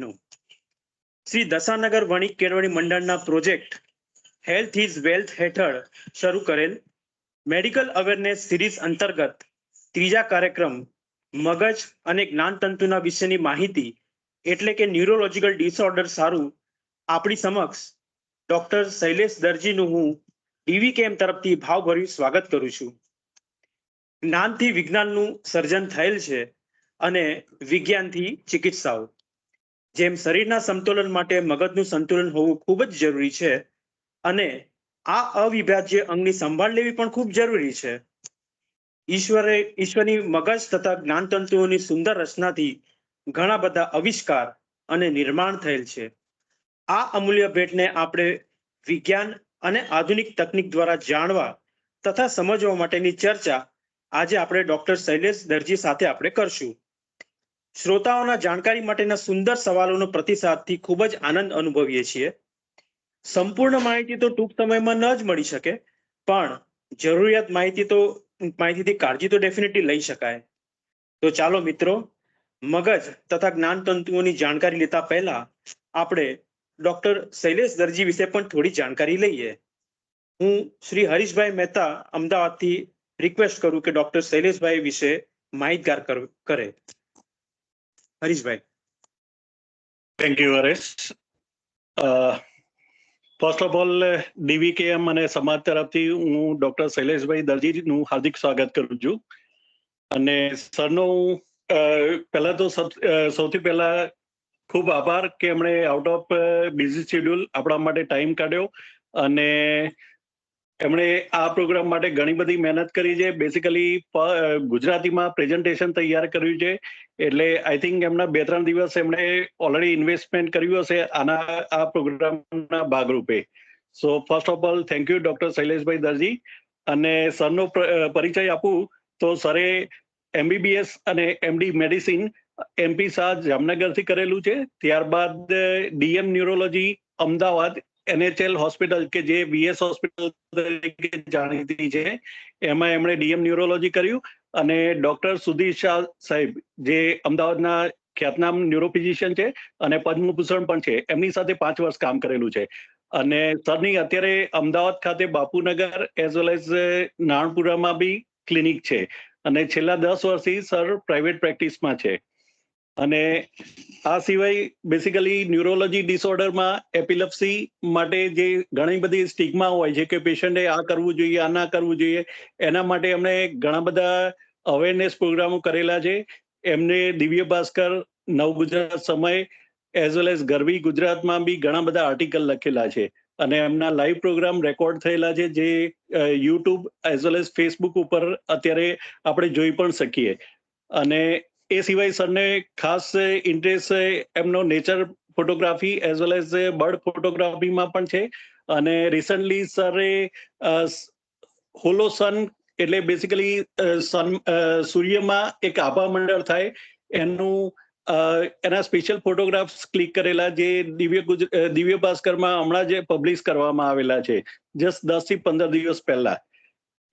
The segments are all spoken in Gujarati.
નું શ્રી દશાનગર વણિક કેળવણી મંડળના પ્રોજેક્ટ હેલ્થ ઇઝ વેલ્થ હેઠળ શરૂ કરેલ મેડિકલ અવેરનેસ સિરીઝ અંતર્ગત ત્રીજા કાર્યક્રમ મગજ અને જ્ઞાનતંતુના વિશેની માહિતી એટલે કે ન્યુરોલોજીકલ ડિસઓર્ડર સારું આપણી સમક્ષ ડોક્ટર શૈલેષ દરજીનું હું ડીવીકેએમ તરફથી ભાવભર્યું સ્વાગત કરું છું. જ્ઞાનથી વિજ્ઞાનનું સર્જન થયેલ છે અને વિજ્ઞાનથી ચિકિત્સાઓ. જેમ શરીરના સંતુલન માટે મગજનું સંતુલન હોવું ખૂબ જ જરૂરી છે અને આ અવિભાજ્ય અંગની સંભાળ લેવી પણ ખૂબ જરૂરી છે. ઈશ્વરની મગજ તથા જ્ઞાનતંતુઓની સુંદર રચનાથી ઘણા બધા આવિષ્કાર અને નિર્માણ થયેલ છે. આ અમૂલ્ય ભેટને આપણે વિજ્ઞાન અને આધુનિક તકનીક દ્વારા જાણવા તથા સમજવા માટેની ચર્ચા આજે આપણે ડોક્ટર શૈલેષ દરજી સાથે આપણે કરશું. શ્રોતાઓના જાણકારી માટેના સુંદર સવાલોનો પ્રતિસાદથી ખૂબ જ આનંદ અનુભવીએ છીએ. સંપૂર્ણ માહિતી તો ટૂંક સમયમાં ન જ મળી શકે, પણ જરૂરિયાત માહિતીથી કાળજી તો ડેફિનેટલી લઈ શકાય. તો ચાલો મિત્રો, મગજ તથા જ્ઞાનતંતુઓની જાણકારી લેતા પહેલા આપણે ડોક્ટર શૈલેષ દરજી વિશે પણ થોડી જાણકારી લઈએ. હું શ્રી હરીશભાઈ મહેતા અમદાવાદથી રિક્વેસ્ટ કરું કે ડોક્ટર શૈલેષભાઈ વિશે માહિતગાર કરે. Harishbhai. Thank you Haresh. First of all DVKM અને સમાજ તરફથી હું ડોક્ટર શૈલેષભાઈ દરજીનું હાર્દિક સ્વાગત કરું છું. અને સરનો પહેલા તો સૌથી પહેલા ખૂબ આભાર કે એમણે આઉટ ઓફ બિઝી શેડ્યુલ આપણા માટે ટાઈમ કાઢ્યો અને એમણે આ પ્રોગ્રામ માટે ઘણી બધી મહેનત કરી છે. બેસિકલી ગુજરાતીમાં પ્રેઝન્ટેશન તૈયાર કર્યું છે, એટલે આઈ થિંક એમના 2-3 દિવસ એમણે ઓલરેડી ઇન્વેસ્ટમેન્ટ કર્યું હશે આ પ્રોગ્રામના ભાગરૂપે. So first of all thank you doctor Shaileshbhai Darji. અને સરનો પરિચય આપું તો સરે એમબીબીએસ અને એમડી મેડિસિન એમપી શાહ જામનગરથી કરેલું છે. ત્યારબાદ DM neurology Ahmedabad NHL hospital કે જે વીએસ હોસ્પિટલ તરીકે જાણીતી છે, એમાં એમણે ડીએમ ન્યુરોલોજી કર્યું. અને ડોક્ટર સુધીર શાહ સાહેબ જે અમદાવાદના ખ્યાતનામ ન્યુરોફિઝિશિયન છે અને પદ્મભૂષણ પણ છે, એમની સાથે 5 વર્ષ કામ કરેલું છે. અને સરની અત્યારે અમદાવાદ ખાતે બાપુનગર એઝ વેલ એઝ નારણપુરામાં બી ક્લિનિક છે. અને છેલ્લા 10 વર્ષથી સર પ્રાઇવેટ પ્રેક્ટિસમાં છે. અને આ સિવાય બેસિકલી ન્યુરોલોજી ડિસઓર્ડરમાં એપિલેપ્સી માટે જે ઘણી બધી સ્ટિગ્મા હોય છે કે પેશન્ટે આ કરવું જોઈએ, આ ના કરવું જોઈએ, એના માટે એમણે ઘણા બધા અવેરનેસ પ્રોગ્રામો કરેલા છે. એમને દિવ્ય ભાસ્કર, નવગુજરાત સમય એઝ વેલ એઝ ગરવી ગુજરાતમાં બી ઘણા બધા આર્ટિકલ લખેલા છે. અને એમના લાઈવ પ્રોગ્રામ રેકોર્ડ થયેલા છે, જે YouTube as well as Facebook ઉપર અત્યારે આપણે જોઈ પણ શકીએ. અને એ સિવાય સરને ખાસ ઇન્ટરેસ્ટ એમનો nature photography as well as bird ફોટોગ્રાફીમાં પણ છે. અને રિસન્ટલી સરે હોલો સન એટલે બેસિકલી સૂર્યમાં એક આભા મંડળ થાય એના સ્પેશિયલ ફોટોગ્રાફ્સ ક્લિક કરેલા, જે દિવ્ય ભાસ્કરમાં હમણાં જે પબ્લિશ કરવામાં આવેલા છે, જસ્ટ 10 થી 15 દિવસ પહેલા.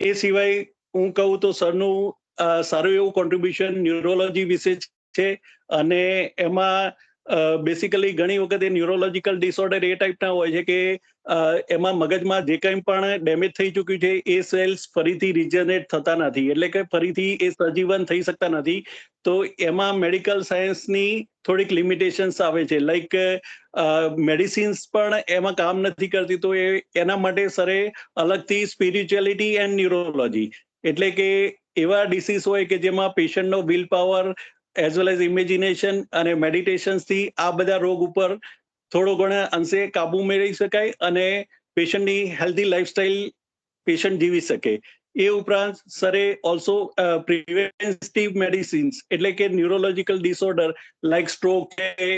એ સિવાય હું કહું તો સરનું સારું એવું કોન્ટ્રીબ્યુશન ન્યુરોલોજી વિશે છે. અને એમાં બેસિકલી ઘણી વખત એ ન્યુરોલોજીકલ ડિસઓર્ડર એ ટાઈપના હોય છે કે એમાં મગજમાં જે કંઈ પણ ડેમેજ થઈ ચૂક્યું છે એ સેલ્સ ફરીથી રિજનરેટ થતા નથી, એટલે કે ફરીથી એ સજીવન થઈ શકતા નથી. તો એમાં મેડિકલ સાયન્સની થોડીક લિમિટેશન્સ આવે છે, લાઈક મેડિસિન્સ પણ એમાં કામ નથી કરતી. તો એના માટે સરે અલગથી સ્પિરિચ્યુઅલિટી એન્ડ ન્યુરોલોજી એટલે કે એવા ડિસીઝ હોય કે જેમાં પેશન્ટનો will power as well as imagination અને મેડિટેશન્સથી આ બધા રોગ ઉપર થોડો ઘણા અંશે કાબુ મેળવી શકાય અને પેશન્ટની હેલ્ધી લાઈફસ્ટાઈલ પેશન્ટ જીવી શકે. એ ઉપરાંત સરે ઓલ્સો પ્રિવેન્ટિવ મેડિસિન્સ એટલે કે ન્યુરોલોજીકલ ડિસઓર્ડર લાઈક સ્ટ્રોક છે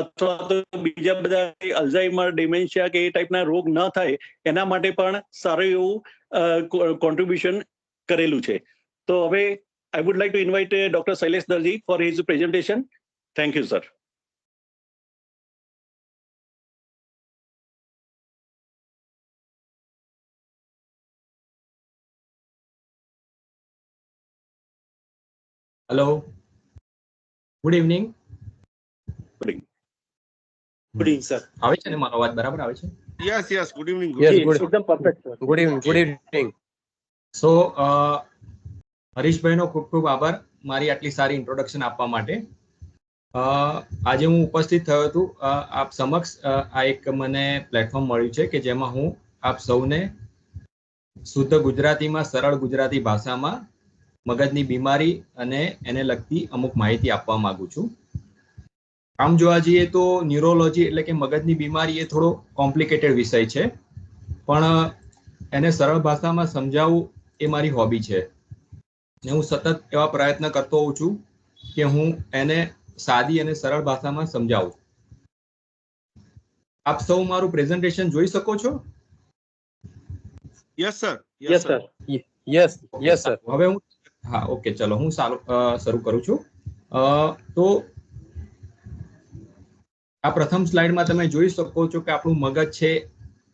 અથવા તો બીજા બધા અલ્ઝાઇમર, ડિમેન્શિયા કે એ ટાઈપના રોગ ન થાય એના માટે પણ સારું એવું કોન્ટ્રીબ્યુશન કરેલું છે. તો હવે I would like to invite Dr. Shailesh Darji for his presentation. Thank you, sir. Hello. Good evening. Good evening. Good evening sir. આવે છે ને મારો અવાજ બરાબર આવે છે? Yes. Good evening. Yes, જી, good. એકદમ perfect sir. Good evening. Good evening. So હરીશભાઈનો ખૂબ ખૂબ આભાર મારી આટલી સારી ઇન્ટ્રોડક્શન આપવા માટે. આજે હું ઉપસ્થિત થયો હતો આપ સમક્ષ. આ એક મને પ્લેટફોર્મ મળ્યું છે કે જેમાં હું આપ સૌને શુદ્ધ ગુજરાતીમાં, સરળ ગુજરાતી ભાષામાં મગજની બીમારી અને એને લગતી અમુક માહિતી આપવા માંગુ છું. આમ જોવા જઈએ તો ન્યુરોલોજી એટલે કે મગજની બીમારી એ થોડો કોમ્પ્લિકેટેડ વિષય છે, પણ એને સરળ ભાષામાં સમજાવવું એ મારી હોબી છે. ને હું સતત એવા પ્રયત્ન કરતો હોઉં છું કે હું એને સાદી અને સરળ ભાષામાં સમજાવું. આપ સૌ મારું પ્રેઝન્ટેશન જોઈ શકો છો? Yes, sir. Yes sir. Yes sir. હવે હું ઓકે, ચલો હું શરૂ કરું છું. તો આ પ્રથમ સ્લાઇડમાં તમે જોઈ શકો છો કે આપણું મગજ છે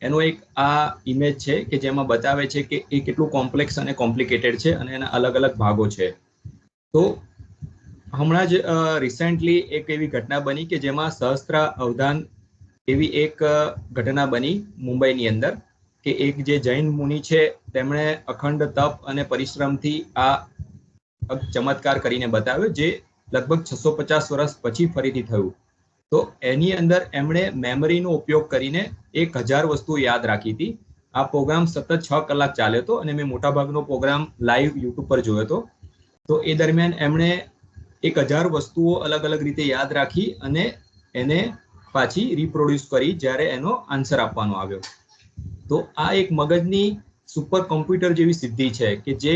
એનો એક આ ઇમેજ છે કે જેમાં બતાવે છે કે એ કેટલું કોમ્પ્લેક્સ અને કોમ્પ્લિકેટેડ છે અને એના અલગ અલગ ભાગો છે. તો હમણાં જ રિસેન્ટલી એક એવી ઘટના બની કે જેમાં સહસ્ત્રા અવધાન એવી એક ઘટના બની મુંબઈની અંદર કે એક જે જૈન મુનિ છે તેમણે અખંડ તપ અને પરિશ્રમથી આ ચમત્કાર કરીને બતાવ્યો, જે લગભગ 650 વર્ષ પછી ફરીથી થયું. તો એની અંદર એમણે મેમરીનો ઉપયોગ કરીને 1000 વસ્તુઓ યાદ રાખી હતી. આ પ્રોગ્રામ સતત 6 કલાક ચાલ્યો હતો અને મેં મોટાભાગનો પ્રોગ્રામ લાઈવ યુટ્યુબ પર જોયો હતો. તો એ દરમિયાન એમણે 1000 વસ્તુઓ અલગ અલગ રીતે યાદ રાખી અને એને પાછી રિપ્રોડ્યુસ કરી જ્યારે એનો આન્સર આપવાનો આવ્યો. તો આ એક મગજની સુપર કોમ્પ્યુટર જેવી સિદ્ધિ છે કે જે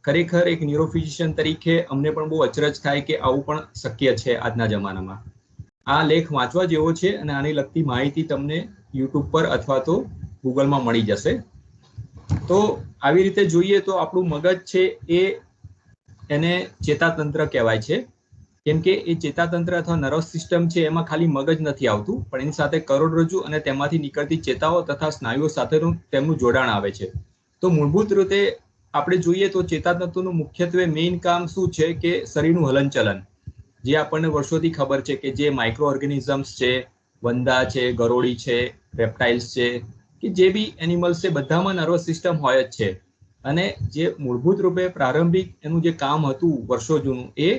ખરેખર એક ન્યુરોફિઝિશિયન તરીકે અમને પણ બહુ અચરજ થાય કે આવું પણ શક્ય છે આજના જમાનામાં. આ લેખ વાંચવા જેવો છે અને આની લગતી માહિતી તમને યુટ્યુબ પર અથવા તો ગૂગલમાં મળી જશે. તો આવી રીતે જોઈએ તો આપણું મગજ છે એને ચેતાતંત્ર કહેવાય છે, કેમ કે એ ચેતાતંત્ર અથવા નર્વસ સિસ્ટમ છે એમાં ખાલી મગજ નથી આવતું, પણ એની સાથે કરોડરજ્જુ અને તેમાંથી નીકળતી ચેતાઓ તથા સ્નાયુઓ સાથેનું તેમનું જોડાણ આવે છે. તો મૂળભૂત રીતે આપણે જોઈએ તો ચેતાતંતુનું મુખ્યત્વે મેઇન કામ શું છે કે શરીરનું હલનચલન, જે આપણને વર્ષોથી ખબર છે કે જે માઇક્રો ઓર્ગેનિઝમ્સ છે, વંદા છે, ગરોળી છે, રેપ્ટાઇલ્સ છે કે જે બી એનિમલ્સ છે, બધામાં નર્વસ સિસ્ટમ હોય જ છે. અને જે મૂળભૂત રૂપે પ્રારંભિક એનું જે કામ હતું વર્ષો જૂનું એ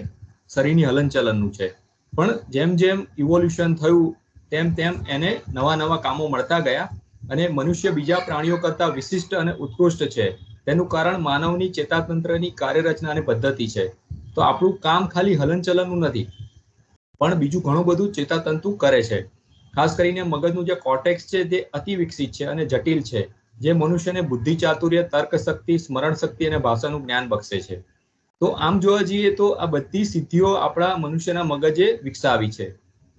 શરીરની હલનચલનનું છે. પણ જેમ જેમ ઇવોલ્યુશન થયું તેમ તેમ એને નવા કામો મળતા ગયા અને મનુષ્ય બીજા પ્રાણીઓ કરતા વિશિષ્ટ અને ઉત્કૃષ્ટ છે. તેનું કારણ માનવની ચેતાતંત્રની કાર્યરચના અને પદ્ધતિ છે. તો આપણું કામ ખાલી હલનચલનનું નથી, પણ બીજું ઘણું બધું ચેતાતંતુ કરે છે. ખાસ કરીને મગજનું જે કોર્ટેક્સ છે તે અતિ વિકસિત છે અને જટિલ છે, જે મનુષ્યને બુદ્ધિ ચાતુર્ય, તર્ક શક્તિ, સ્મરણ શક્તિ અને ભાષાનું જ્ઞાન બક્ષે છે. તો આમ જોવા જઈએ તો આ બધી સિદ્ધિઓ આપણા મનુષ્યના મગજે વિકસાવી છે.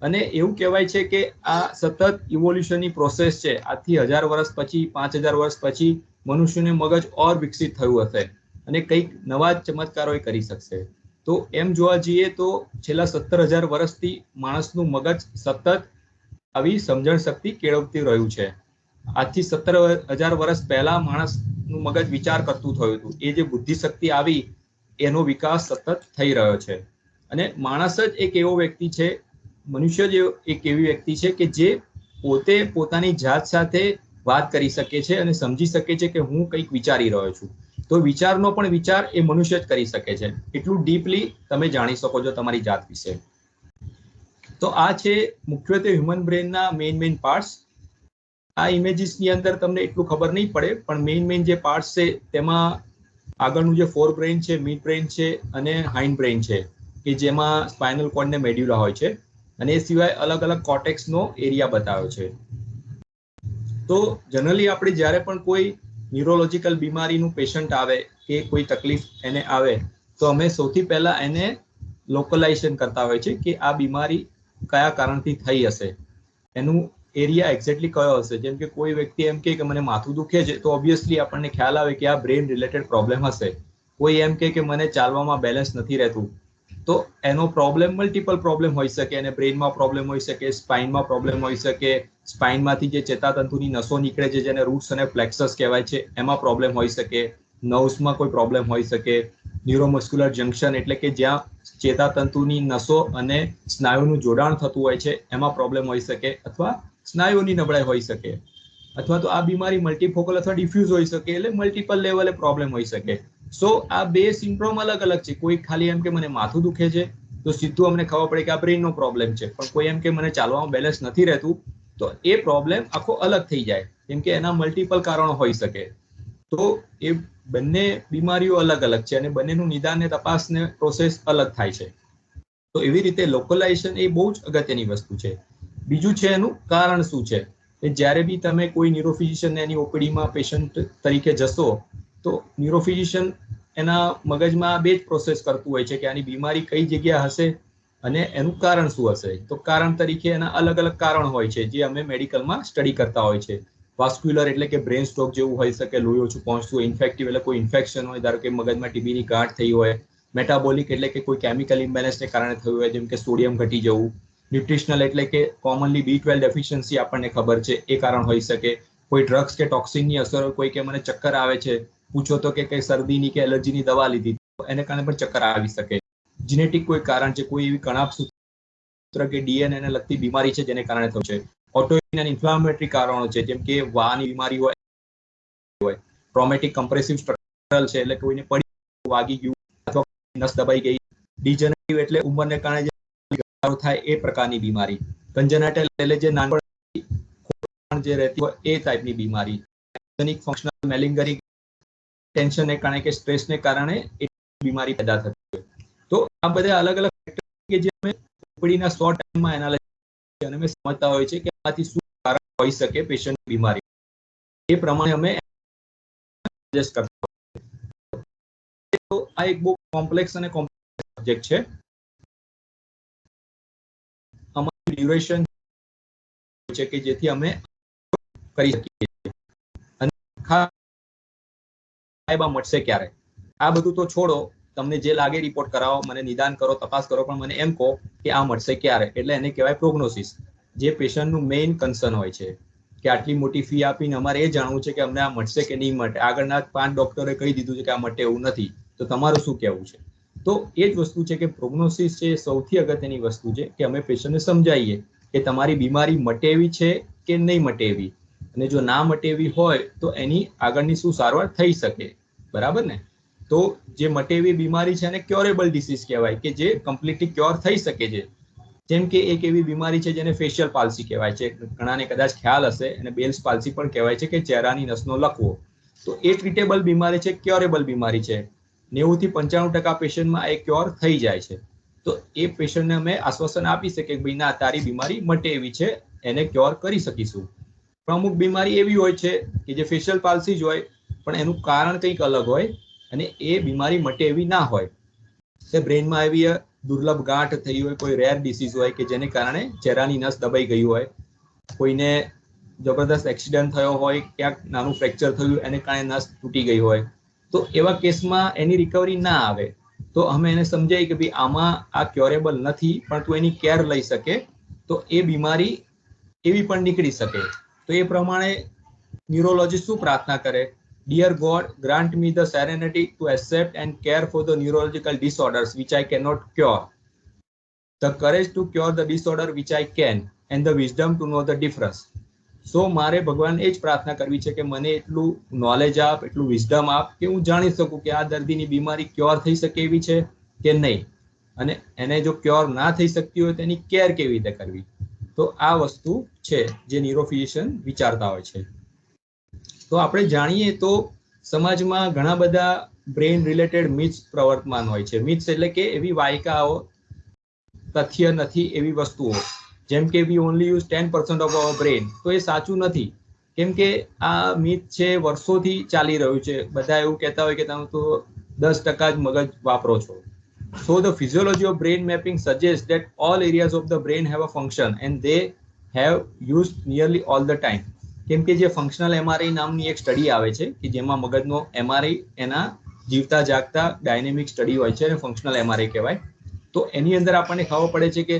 અને એવું કહેવાય છે કે આ સતત ઇવોલ્યુશનની પ્રોસેસ છે. આજથી 1000 વર્ષ પછી, 5000 વર્ષ પછી મનુષ્યનું મગજ ઓર વિકસિત થયું હશે અને કંઈક નવા ચમત્કારો એ કરી શકશે. તો એમ જોવા જઈએ તો છેલ્લા 17,000 વર્ષથી માણસનું મગજ સતત આવી સમજણ શક્તિ કેળવતી રહ્યું છે. આજથી 17,000 વર્ષ પહેલા માણસનું મગજ વિચાર કરતું થયું હતું. એ જે બુદ્ધિ શક્તિ આવી એનો વિકાસ સતત થઈ રહ્યો છે. અને માણસ જ એક એવો વ્યક્તિ છે, મનુષ્ય જ એક એવી વ્યક્તિ છે કે જે પોતે પોતાની જાત સાથે વાત કરી શકે છે અને સમજી શકે છે કે હું કંઈક વિચારી રહ્યો છું. તો વિચારનો પણ વિચાર એ મનુષ્ય જ કરી શકે છે. એટલું ડીપલી તમે જાણી શકો છો તમારી જાત વિશે. તો આ છે મુખ્યત્વે હ્યુમન બ્રેનના મેઇન પાર્ટ્સ. આ ઇમેજીસની અંદર તમને એટલું ખબર નહીં પડે, પણ મેઇન જે પાર્ટ્સ છે તેમાં આગળનું જે ફોર બ્રેઇન છે, મિડ બ્રેઇન છે અને હાઇન્ડ બ્રેઇન છે કે જેમાં સ્પાઇનલ કોર્ડ ને મેડ્યુલા હોય છે, અને એ સિવાય અલગ અલગ કોર્ટેક્સનો એરિયા બતાવ્યો છે. તો જનરલી આપણે જ્યારે પણ કોઈ ન્યુરોલોજીકલ બીમારીનું પેશન્ટ આવે કે કોઈ તકલીફ એને આવે તો અમે સૌથી પહેલા એને લોકલાઇઝેશન કરતા હોય છે કે આ બીમારી કયા કારણથી થઈ હશે, એનું એરિયા એક્ઝેક્ટલી કયો હશે. જેમ કે કોઈ વ્યક્તિ એમ કે મને માથું દુખે છે તો ઓબ્વિયસલી આપણને ખ્યાલ આવે કે આ બ્રેન રિલેટેડ પ્રોબ્લેમ હશે. કોઈ એમ કે મને ચાલવામાં બેલેન્સ નથી રહેતું તો એનો પ્રોબ્લેમ મલ્ટિપલ પ્રોબ્લેમ હોઈ શકે, અને બ્રેઇનમાં પ્રોબ્લેમ હોઈ શકે, સ્પાઇનમાં પ્રોબ્લેમ હોઈ શકે, સ્પાઇનમાંથી જે ચેતાતંતુની નસો નીકળે છે જેને રૂટ્સ અને પ્લેક્સસ કહેવાય છે એમાં પ્રોબ્લેમ હોઈ શકે, નર્વ્સમાં કોઈ પ્રોબ્લેમ હોઈ શકે, ન્યુરોમસ્ક્યુલર જંકશન એટલે કે જ્યાં ચેતાતંતુની નસો અને સ્નાયુનું જોડાણ થતું હોય છે એમાં પ્રોબ્લેમ હોઈ શકે, અથવા સ્નાયુની નબળાઈ હોઈ શકે, અથવા તો આ બીમારી મલ્ટીફોકલ અથવા ડિફ્યુઝ હોઈ શકે, એટલે મલ્ટિપલ લેવલે પ્રોબ્લેમ હોઈ શકે. સો આ બે સિન્ડ્રોમ અલગ અલગ છે. કોઈ ખાલી એમ કે મને માથું દુખે છે તો સીધું અમને ખબર પડે કે આ બ્રેઇનનો પ્રોબ્લેમ છે, પણ કોઈ એમ કે મને ચાલવામાં બેલેન્સ નથી રહેતું તો એ પ્રોબ્લેમ આખો અલગ થઈ જાય, કેમ કે એના મલ્ટિપલ કારણો હોઈ શકે. તો એ બંને બીમારીઓ અલગ અલગ છે અને બંનેનું નિદાન ને તપાસને પ્રોસેસ અલગ થાય છે. તો એવી રીતે લોકલાઇઝેશન એ બહુ જ અગત્યની વસ્તુ છે. બીજું છે એનું કારણ શું છે. જ્યારે બી તમે કોઈ ન્યુરોફિઝિશિયન એની ઓપીડીમાં પેશન્ટ તરીકે જશો તો ન્યુરોફિઝિશિયન એના મગજમાં બે જ પ્રોસેસ કરતું હોય છે કે આની બીમારી કઈ જગ્યા હશે અને એનું કારણ શું હશે. તો કારણ તરીકે એના અલગ અલગ કારણ હોય છે જે અમે મેડિકલમાં સ્ટડી કરતા હોય છે. વાસ્ક્યુલર એટલે કે બ્રેન સ્ટ્રોક જેવું હોઈ શકે, લોહી ઓછું પહોંચતું હોય. ઇન્ફેક્ટિવ એટલે કોઈ ઇન્ફેક્શન હોય, ધારો કે મગજમાં ટીબીની ગાંઠ થઈ હોય. મેટાબોલિક એટલે કે કોઈ કેમિકલ ઇમ્બેલેન્સને કારણે થયું હોય, જેમ કે સોડિયમ ઘટી જવું. ન્યુટ્રિશનલ એટલે કે કોમનલી B12 ડેફિશિયન્સી આપણને ખબર છે એ કારણ હોઈ શકે. કોઈ ડ્રગ્સ કે ટોક્સિનની અસર, કોઈ કે મને ચક્કર આવે છે, પૂછો તો કે કઈ શરદીની કે એલર્જીની દવા લીધી તો એને કારણે પણ ચક્કર આવી શકે. જીનેટિક કોઈ કારણ છે, કોઈ એવી કણાપ સૂત્ર કે DNA ને લગતી બીમારી છે જેને કારણે થયું છે. ઓટોઇમ્યુન અને ઇન્ફ્લામેટરી કારણો છે, જેમ કે વાની બીમારી હોય, ટ્રોમેટિક કમ્પ્રેસિવ સ્ટ્રક્ચરલ છે એટલે કોઈને પડી વાગી ગયું અથવા નસ દબાઈ ગઈ. ડિજનરેટિવ એટલે ઉંમરને કારણે જે થાય એ પ્રકારની બીમારી. કન્જેનાઇટલ એટલે જે નાનપણ જે રહેતી હોય એ ટાઈપની બીમારી. ફંક્શનલ મેલિંગરી ટેન્શનને કારણે કે સ્ટ્રેસને કારણે એ બીમારી પેદા થતી હોય. તો આ બધા અલગ અલગ ફેક્ટર કે જે અમે ઓપીડીના શોર્ટ ટાઈમમાં એનાલિસિસ અને અમે સમજતા હોય છે કે આમાંથી શું કારણ હોઈ શકે પેશન્ટની બીમારી. એ પ્રમાણે અમે સજેસ્ટ કરતા હોય. તો આ એક બહુ કોમ્પ્લેક્સ અને કોમ્પ્લેક્સ સબ્જેક્ટ છે. અમારી ડ્યુરેશન છે કે જેથી અમે કરી શકીએ. અને સાહેબ આ મળશે ક્યારે? આ બધું તો છોડો, તમને જે લાગે રિપોર્ટ કરાવો, મને નિદાન કરો, તપાસ કરો, પણ મને એમ કહો કે આ મળશે ક્યારે. એટલે એને કહેવાય પ્રોગ્નોસિસ, જે પેશન્ટનું મેઇન કન્સર્ન હોય છે કે આટલી મોટી ફી આપીને અમારે એ જાણવું છે કે અમને આ મળશે કે નહીં મળે. આગળના 5 ડોક્ટરે કહી દીધું છે કે આ માટે એવું નથી, તો તમારું શું કહેવું છે? તો એ જ વસ્તુ છે કે પ્રોગ્નોસિસ છે સૌથી અગત્યની વસ્તુ છે કે અમે પેશન્ટને સમજાવીએ કે તમારી બીમારી મટે એવી છે કે નહીં મટે એવી, અને જો ના મટે એવી હોય તો એની આગળની શું સારવાર થઈ શકે. બરાબર ને? તો જે મટે એવી બીમારી છે એને ક્યોરેબલ ડિસીઝ કહેવાય કે જે કમ્પ્લીટલી ક્યોર થઈ શકે છે. જેમ કે એક એવી બીમારી છે જેને ફેશિયલ પાલ્સી કહેવાય છે, ઘણાને કદાચ ખ્યાલ હશે, અને બેલ્સ પાલ્સી પણ કહેવાય છે કે ચહેરાની નસનો લકવો. તો એ ટ્રીટેબલ બીમારી છે, ક્યોરેબલ બીમારી છે. 90 થી 95% પેશન્ટમાં એ ક્યોર થઈ જાય છે. તો એ પેશન્ટને અમે આશ્વાસન આપી શકીએ કે ભાઈ ના, તારી બીમારી મટે એવી છે, એને ક્યોર કરી શકીશું. પણ અમુક બીમારી એવી હોય છે કે જે ફેશિયલ પાલ્સી જ હોય પણ એનું કારણ કંઈક અલગ હોય અને એ બીમારી મટે એવી ના હોય. તે બ્રેઇનમાં એવી દુર્લભ ગાંઠ થઈ હોય, કોઈ રેર ડિસીઝ હોય કે જેને કારણે ચહેરાની નસ દબાઈ ગઈ હોય, કોઈને જબરદસ્ત એક્સિડન્ટ થયો હોય, ક્યાંક નાનું ફ્રેક્ચર થયું એને કારણે નસ તૂટી ગઈ હોય. તો એવા કેસમાં એની રિકવરી ના આવે તો અમે એને સમજાય કે ભાઈ આમાં આ ક્યોરેબલ નથી, પણ તું એની કેર લઈ શકે તો એ બીમારી એવી પણ નીકળી શકે. તો એ પ્રમાણે ન્યુરોલોજીસ્ટ શું પ્રાર્થના કરે? Dear God, grant me the serenity to accept and care for the neurological disorders which I cannot cure, the courage to cure the disorder which I can, and the wisdom to know the difference. So મારે ભગવાન એ જ પ્રાર્થના કરવી છે કે મને એટલું નોલેજ આપ, એટલું વિઝડમ આપ કે હું જાણી શકું કે આ દર્દીની બીમારી ક્યોર થઈ શકે એવી છે કે નહીં, અને એને જો ક્યોર ના થઈ શકતી હોય તો એની કેર કેવી રીતે કરવી. તો આ વસ્તુ છે જે ન્યુરોફિઝિશિયન વિચારતા હોય છે. તો આપણે જાણીએ તો સમાજમાં ઘણા બધા બ્રેઇન રિલેટેડ મિથ્સ પ્રવર્તમાન હોય છે. મિથ્સ એટલે કે એવી વાયકાઓ, તથ્ય નથી એવી વસ્તુઓ, જેમ કે we only use 10% of our brain. તો એ સાચું નથી, કેમ કે આ મિથ છે વર્ષોથી ચાલી રહ્યું છે. બધા એવું કહેતા હોય કે તમે તો 10% જ મગજ વાપરો છો. So the physiology of brain mapping suggests that all areas of the brain have a function and they have used nearly all the time. કેમ કે જે ફંક્શનલ MRI નામની એક સ્ટડી આવે છે કે જેમાં મગજનો MRI એના જીવતા જાગતા ડાયનેમિક સ્ટડી હોય છે અને ફંક્શનલ MRI કહેવાય. તો એની અંદર આપણને ખબર પડે છે કે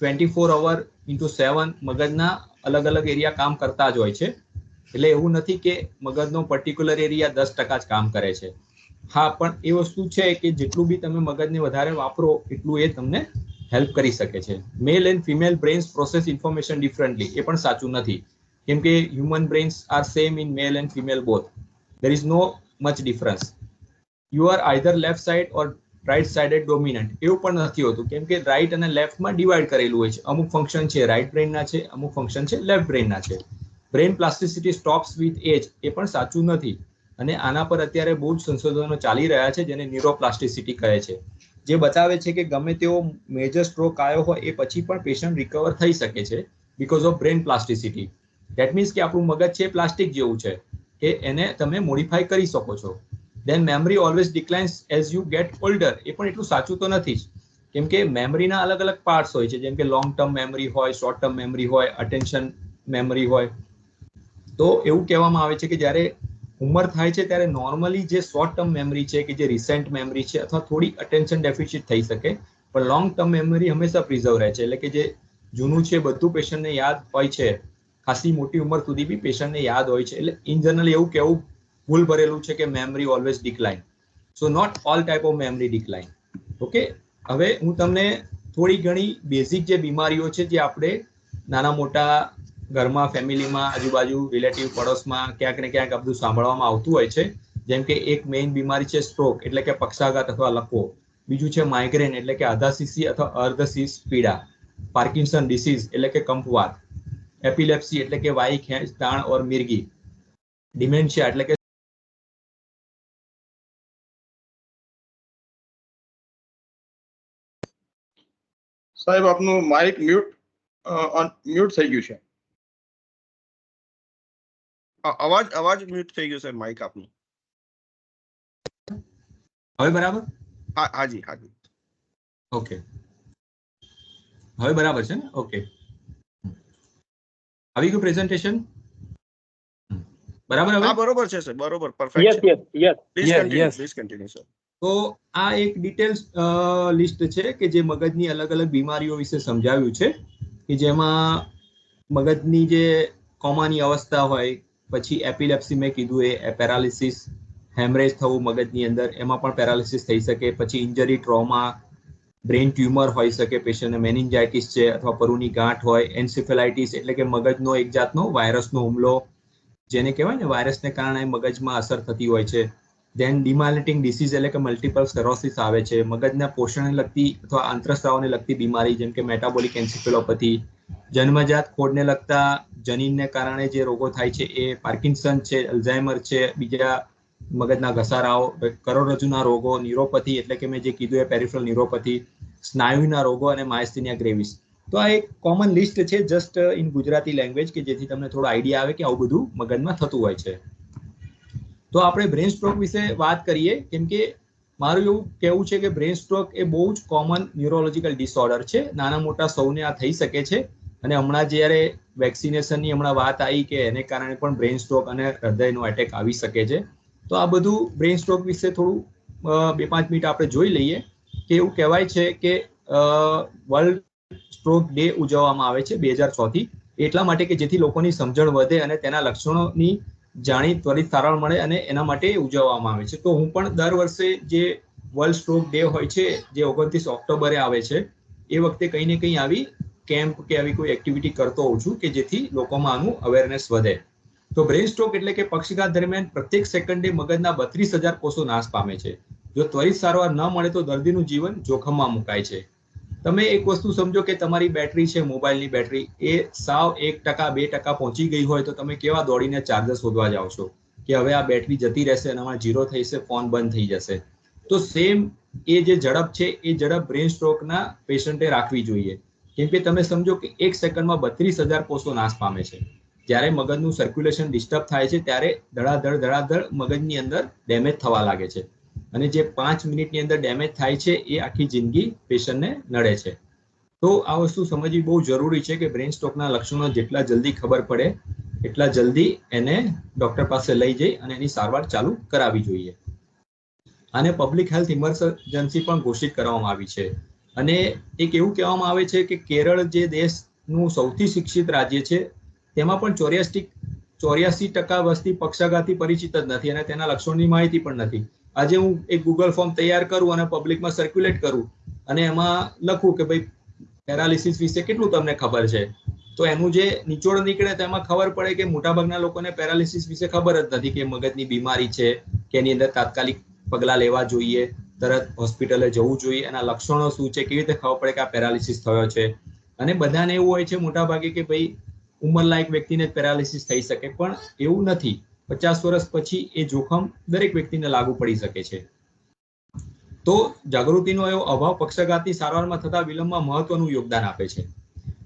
24 અવર ઇન્ટુ 7 મગજના અલગ અલગ એરિયા કામ કરતા જ હોય છે. એટલે એવું નથી કે મગજનો પર્ટિક્યુલર એરિયા 10% જ કામ કરે છે. હા, પણ એ વસ્તુ છે કે જેટલું બી તમે મગજને વધારે વાપરો એટલું એ તમને હેલ્પ કરી શકે છે. Male and female brains process information differently, એ પણ સાચું નથી, કેમ કે human brains are same in male and female both. there is no much difference. you are either left side or right sided dominant, એવું પણ નથી હોતું, કેમ કે રાઈટ અને લેફ્ટમાં ડિવાઈડ કરેલું હોય છે. અમુક ફંક્શન છે રાઈટ બ્રેઇનના છે, અમુક ફંક્શન છે લેફ્ટ બ્રેઇનના છે. બ્રેઇન પ્લાસ્ટિસિટી સ્ટોપ્સ વિથ એજ, એ પણ સાચું નથી. અને આના પર અત્યારે બહુ જ સંશોધનો ચાલી રહ્યા છે જેને ન્યુરોપ્લાસ્ટિસિટી કહે છે, જે બતાવે છે કે ગમે તેવો મેજર સ્ટ્રોક આવ્યો હોય એ પછી પણ પેશન્ટ રિકવર થઈ શકે છે because of brain plasticity. That means કે આપણું મગજ છે પ્લાસ્ટિક જેવું છે કે એને તમે મોડિફાઈ કરી શકો છો. then memory always declines as you get older, એ પણ એટલું સાચું તો નથી જ, કેમ કે મેમરીના અલગ અલગ પાર્ટ્સ હોય છે, જેમ કે લોંગ ટર્મ મેમરી હોય, શોર્ટ ટર્મ મેમરી હોય, અટેન્શન મેમરી હોય. તો એવું કહેવામાં આવે છે કે જ્યારે ઉંમર થાય છે ત્યારે નોર્મલી જે શોર્ટ ટર્મ મેમરી છે કે જે રિસેન્ટ મેમરી છે અથવા થોડી અટેન્શન ડેફિસિટ થઈ શકે, પણ લોંગ ટર્મ મેમરી હંમેશા પ્રિઝર્વ રહે છે. એટલે કે જે જૂનું છે બધું પેશન્ટને યાદ હોય છે, ખાસી મોટી ઉંમર સુધી બી પેશન્ટને યાદ હોય છે. એટલે ઇન જનરલ એવું કહેવું ભૂલ ભરેલું છે કે memory always decline. So not all type of memory decline. Okay, હવે હું તમને થોડી ઘણી બેઝિક જે બીમારીઓ છે જે આપણે નાના મોટા ઘરમાં, ફેમિલીમાં, આજુબાજુ, રિલેટિવ, પડોશમાં ક્યાંક ને ક્યાંક આ બધું સાંભળવામાં આવતું હોય છે. જેમ કે એક મેઇન બીમારી છે સ્ટ્રોક, એટલે કે પક્ષાઘાત અથવા લકવો. બીજું છે માઇગ્રેન, એટલે કે આધાશીશી અથવા અર્ધશીશ પીડા. પાર્કિન્સન ડિસીઝ, એટલે કે કંપવાત. એપિલેપ્સી, એટલે કે વાઈ ખેંચ, તાણ ઓર મિર્ગી. ડિમેન્શિયા, એટલે કે સાહેબ આપનું માઇક મ્યુટ થઈ ગયું છે. અવાજ મ્યુટ થઈ ગયો સર, માઇક આપનું. હવે બરાબર? હાજી. ઓકે, હવે બરાબર છે ને? ઓકે, આવી ગયું પ્રેઝન્ટેશન બરાબર? હવે બરોબર છે સર, બરોબર, પરફેક્ટ છે. Please continue sir. તો આ એક ડિટેલ્સ લિસ્ટ છે કે જે મગજની અલગ અલગ બીમારીઓ વિશે સમજાવ્યું છે, કે જેમાં મગજની જે કોમાની અવસ્થા હોય, પછી એપિલેપ્સી મેં કીધું, એ પેરાલિસિસ, હેમરેજ થવું મગજની અંદર, એમાં પણ પેરાલિસિસ થઈ શકે. પછી ઇન્જરી, ટ્રોમા, બ્રેઇન ટ્યુમર હોઈ શકે, પેશન્ટને મેનિન્જાઇટિસ છે અથવા પરુની ગાંઠ હોય, એન્સેફેલાઇટિસ એટલે કે મગજનો એક જાતનો વાયરસનો હુમલો, જેને કહેવાય ને વાયરસને કારણે મગજમાં અસર થતી હોય છે. ધેન ડિમાઇલેટિંગ ડિસીઝ, એટલે કે મલ્ટિપલ સ્ક્લેરોસિસ આવે છે. મગજના પોષણને લગતી અથવા આંતરસ્રાવને લગતી બીમારી, જેમ કે મેટાબોલિક એન્સેફેલોપેથી. જન્મજાત ખોડને લગતા જનીનને કારણે જે રોગો થાય છે એ પાર્કિન્સન છે, અલ્ઝાઇમર છે, બીજા મગજના ઘસારાઓ, કરોડરજ્જુના રોગો, ન્યુરોપેથી, એટલે કે મેં જે કીધું એ પેરિફેરલ ન્યુરોપેથી, સ્નાયુના રોગો અને માયસ્થેનિયા ગ્રેવિસ. તો આ એક કોમન લિસ્ટ છે જસ્ટ ઇન ગુજરાતી લેંગ્વેજ, કે જેથી તમને થોડો આઈડિયા આવે કે આવું બધું મગજમાં થતું હોય છે. તો આપણે બ્રેન સ્ટ્રોક વિશે વાત કરીએ, કેમ કે મારું એવું કહેવું છે કે બ્રેન સ્ટ્રોક એ બહુ જ કોમન ન્યુરોલોજીકલ ડિસઓર્ડર છે. નાના મોટા સૌને આ થઈ શકે છે. અને હમણાં જ્યારે વેક્સિનેશનની હમણાં વાત આવી કે એને કારણે પણ બ્રેન સ્ટ્રોક અને હૃદયનો એટેક આવી શકે છે. તો આ બધું બ્રેન સ્ટ્રોક વિશે થોડું 2-5 મિનિટ આપણે જોઈ લઈએ. કે એવું કહેવાય છે કે વર્લ્ડ સ્ટ્રોક ડે ઉજવવામાં આવે છે 2006 થી, એટલા માટે કે જેથી લોકોની સમજણ વધે અને તેના લક્ષણોની જાણી ત્વરિત સારવાર મળે, અને એના માટે ઉજવવામાં આવે છે. તો હું પણ દર વર્ષે જે વર્લ્ડ સ્ટ્રોક ડે હોય છે, જે 29 ઓક્ટોબરે આવે છે, એ વખતે કંઈ ને કંઈ આવી કેમ્પ કે આવી કોઈ એક્ટિવિટી કરતો હોઉં છું કે જેથી લોકોમાં આનું અવેરનેસ વધે. તો બ્રેન સ્ટ્રોક એટલે કે પક્ષઘાત દરમિયાન પ્રત્યેક સેકન્ડે મગજના 32,000 કોષો નાશ પામે છે. જો ત્વરિત સારવાર ન મળે તો દર્દીનું જીવન જોખમમાં મુકાય છે. તમે એક વસ્તુ સમજો કે તમારી બેટરી છે, મોબાઈલની બેટરી, એ સાવ 1%, 2% પહોંચી ગઈ હોય તો તમે કેવા દોડીને ચાર્જર શોધવા જાઓ છો કે હવે આ બેટરી જતી રહેશે અને આમાં 0 થઈ જશે, ફોન બંધ થઈ જશે. તો સેમ એ જે ઝડપ છે એ ઝડપ બ્રેન સ્ટ્રોકના પેશન્ટે રાખવી જોઈએ. કેમ કે તમે સમજો કે એક સેકન્ડમાં 32,000 કોષો નાશ પામે છે. જ્યારે મગજનું સર્ક્યુલેશન ડિસ્ટર્બ થાય છે ત્યારે ધડાધડ મગજની અંદર ડેમેજ થવા લાગે છે. અને જે 5 મિનિટની અંદર ડેમેજ થાય છે એ આખી જિંદગી પેશન્ટને નડે છે. તો આ વસ્તુ સમજવી બહુ જરૂરી છે કે બ્રેન સ્ટ્રોકના લક્ષણો જેટલા જલ્દી ખબર પડે એટલા જલ્દી એને ડોક્ટર પાસે લઈ જઈ અને એની સારવાર ચાલુ કરાવવી જોઈએ. આને પબ્લિક હેલ્થ ઇમરજન્સી પણ ઘોષિત કરવામાં આવી છે. અને એક એવું કહેવામાં આવે છે કે કેરળ જે દેશનું સૌથી શિક્ષિત રાજ્ય છે, તેમાં પણ 84% વસ્તી પક્ષાઘાતથી પરિચિત જ નથી અને તેના લક્ષણોની માહિતી પણ નથી. આજે હું એક ગૂગલ ફોર્મ તૈયાર કરું અને પબ્લિકમાં સર્ક્યુલેટ કરું અને એમાં લખું કે ભાઈ પેરાલિસિસ વિશે કેટલું તમને ખબર છે, તો એનું જે નિચોડ નીકળે તો એમાં ખબર પડે કે મોટાભાગના લોકોને પેરાલિસિસ વિશે ખબર જ નથી કે મગજની બીમારી છે, કે એની અંદર તાત્કાલિક પગલાં લેવા જોઈએ, તરત હોસ્પિટલે જવું જોઈએ, એના લક્ષણો શું છે, કેવી રીતે ખબર પડે કે આ પેરાલિસિસ થયો છે. અને બધાને એવું હોય છે મોટાભાગે કે ભાઈ ઉંમરલાયક વ્યક્તિને જ પેરાલિસિસ થઈ શકે, પણ એવું નથી. 50 વર્ષ પછી એ જોખમ દરેક વ્યક્તિને લાગુ પડી શકે છે. તો જાગૃતિનો એવો અભાવ પક્ષાઘાતની સારવારમાં થતા વિલંબમાં મહત્વનું યોગદાન આપે છે.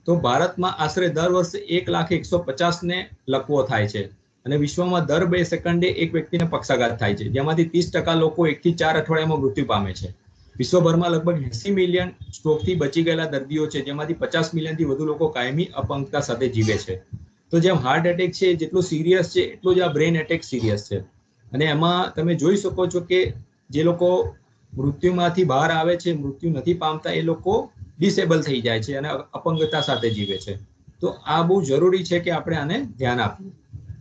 તો ભારતમાં આશરે દર વર્ષે 1,150,000 ને લકવો થાય છે અને વિશ્વમાં દર 2 સેકન્ડે એક વ્યક્તિને પક્ષાઘાત થાય છે, જેમાંથી 30% લોકો 1 થી 4 અઠવાડિયામાં મૃત્યુ પામે છે. વિશ્વભરમાં લગભગ 80 મિલિયન સ્ટ્રોકથી બચી ગયેલા દર્દીઓ છે, જેમાંથી 50 મિલિયનથી વધુ લોકો કાયમી અપંગતા સાથે જીવે છે. તો જેમ હાર્ટ એટેક છે જેટલું સિરિયસ છે એટલું જ આ બ્રેન એટેક સિરિયસ છે. અને એમાં તમે જોઈ શકો છો કે જે લોકો મૃત્યુમાંથી બહાર આવે છે, મૃત્યુ નથી પામતા, એ લોકો ડિસેબલ થઈ જાય છે અને અપંગતા સાથે જીવે છે. તો આ બહુ જરૂરી છે કે આપણે આને ધ્યાન આપીએ.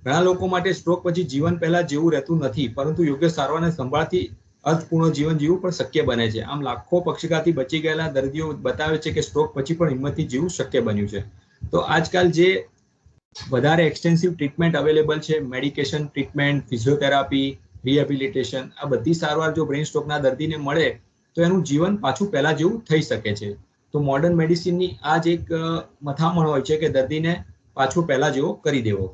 ઘણા લોકો માટે સ્ટ્રોક પછી જીવન પહેલા જેવું રહેતું નથી, પરંતુ યોગ્ય સારવારને સંભાળથી અર્થપૂર્ણ જીવન જીવવું પણ શક્ય બને છે. આમ લાખો પક્ષાઘાતથી બચી ગયેલા દર્દીઓ બતાવે છે કે સ્ટ્રોક પછી પણ હિંમતથી જીવવું શક્ય બન્યું છે. તો આજકાલ જે વધારે એક્સટેન્સિવ ટ્રીટમેન્ટ અવેલેબલ છે, મેડિકેશન ટ્રીટમેન્ટ, ફિઝિયોથેરાપી, રિહેબિલિટેશન, આ બધી સારવાર જો બ્રેન સ્ટ્રોકના દર્દીને મળે તો એનું જીવન પાછું પહેલા જેવું થઈ શકે છે. તો મોડર્ન મેડિસિનની આ જ એક મથામણ હોય છે કે દર્દીને પાછું પહેલા જેવો કરી દેવો.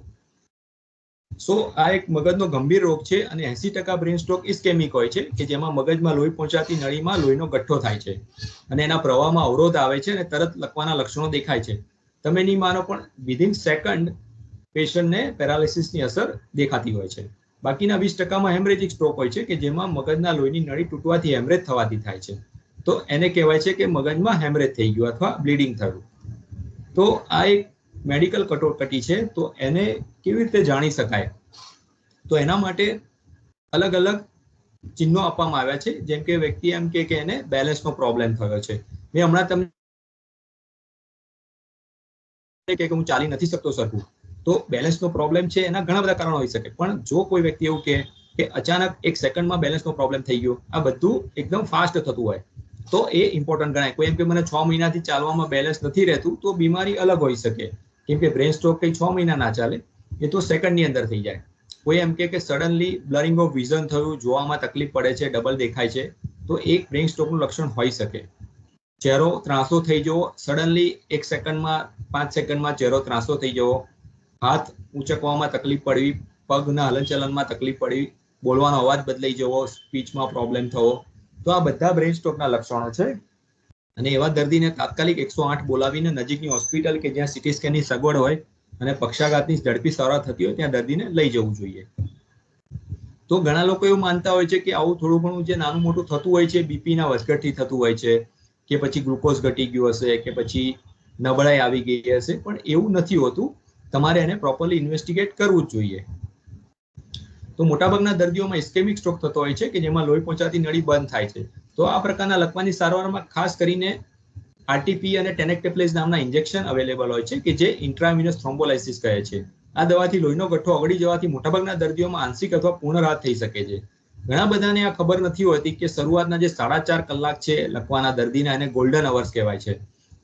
આ એક મગજનો ગંભીર રોગ છે અને 80% બ્રેન સ્ટ્રોક ઇસ્કેમિક હોય છે કે જેમાં મગજમાં લોહી પહોંચાડતી નળીમાં લોહીનો ગઠ્ઠો થાય છે અને એના પ્રવાહમાં અવરોધ આવે છે અને તરત લકવાના લક્ષણો દેખાય છે. તમે નહીં માનો પણ વિધિન સેકન્ડ પેશન્ટને પેરાલિસિસની અસર દેખાતી હોય છે. બાકીના 20%માં હેમરેજિક સ્ટ્રોક હોય છે કે જેમાં મગજના લોહીની નળી તૂટવાથી હેમરેજ થવાથી થાય છે. તો એને કહેવાય છે કે મગજમાં હેમરેજ થઈ ગયું અથવા બ્લીડિંગ થયું. તો આ એક મેડિકલ કટોકટી છે. તો એને કેવી રીતે જાણી શકાય? તો એના માટે અલગ અલગ ચિહ્નો આપવામાં આવ્યા છે. જેમ કે વ્યક્તિ એમ કે એને બેલેન્સનો પ્રોબ્લેમ થયો છે. મેં હમણાં તમને કે હું ચાલી નથી શકતો સરખું, તો બેલેન્સનો પ્રોબ્લેમ છે એના ઘણા બધા કારણો હોઈ શકે. પણ જો કોઈ વ્યક્તિ એવું કે અચાનક 1 સેકન્ડમાં બેલેન્સનો પ્રોબ્લેમ થઈ ગયો, આ બધું એકદમ ફાસ્ટ થતું હોય, તો એ ઇમ્પોર્ટન્ટ ગણાય. કોઈ એમ કે મને 6 મહિનાથી ચાલવામાં બેલેન્સ નથી રહેતું, તો બીમારી અલગ હોઈ શકે. કેમ કે બ્રેન સ્ટ્રોક કઈ 6 મહિના ના ચાલે, એ તો સેકન્ડની અંદર થઈ જાય. કોઈ એમ કે સડનલી બ્લરિંગ ઓફ વિઝન થયું, જોવામાં તકલીફ પડે છે, ડબલ દેખાય છે, તો એક બ્રેન સ્ટ્રોકનું લક્ષણ હોઈ શકે. ચહેરો ત્રાંસો થઈ જવો, સડનલી 1 સેકન્ડમાં 5 સેકન્ડમાં ચહેરો ત્રાંસો થઈ જવો, હાથ ઊંચકવામાં તકલીફ પડવી, પગના હલનચલનમાં તકલીફ પડવી, બોલવાનો અવાજ બદલાઈ જવો, સ્પીચમાં પ્રોબ્લેમ થવો, તો આ બધા બ્રેન સ્ટ્રોકના લક્ષણો છે. અને એવા દર્દીને તાત્કાલિક 108 બોલાવીને નજીકની હોસ્પિટલ કે જ્યાં સીટી સ્કેનની સગવડ હોય અને પક્ષાઘાતની ઝડપી સારવાર થતી હોય ત્યાં દર્દીને લઈ જવું જોઈએ. તો ઘણા લોકો એવું માનતા હોય છે કે આવું થોડું ઘણું જે નાનું મોટું થતું હોય છે, બીપીના વધઘટથી થતું હોય છે, કે પછી ગ્લુકોઝ ઘટી ગયું હશે, કે પછી નબળાઈ આવી ગઈ હશે, પણ એવું નથી હોતું. તમારે એને પ્રોપરલી ઇન્વેસ્ટિગેટ કરવું જ જોઈએ. તો મોટાભાગના દર્દીઓમાં ઇસ્કેમિક સ્ટ્રોક થતો હોય છે કે જેમાં લોહી પહોંચાડતી નળી બંધ થાય છે. તો આ પ્રકારના લકવાની સારવારમાં ખાસ કરીને આરટીપી અને ટેનેક્ટેપ્લેઝ નામના ઇન્જેક્શન અવેલેબલ હોય છે કે જે ઇન્ટ્રાવિનસ થ્રોમ્બોલાઇસિસ કહે છે. આ દવાથી લોહીનો ગઠ્ઠો ઓગળી જવાથી મોટાભાગના દર્દીઓમાં આંશિક અથવા પૂર્ણ રાહત થઈ શકે છે. ઘણા બધાને આ ખબર નથી હોતી કે શરૂઆતના જે 4.5 કલાક છે લકવાના દર્દીના, એને ગોલ્ડન અવર્સ કહેવાય છે.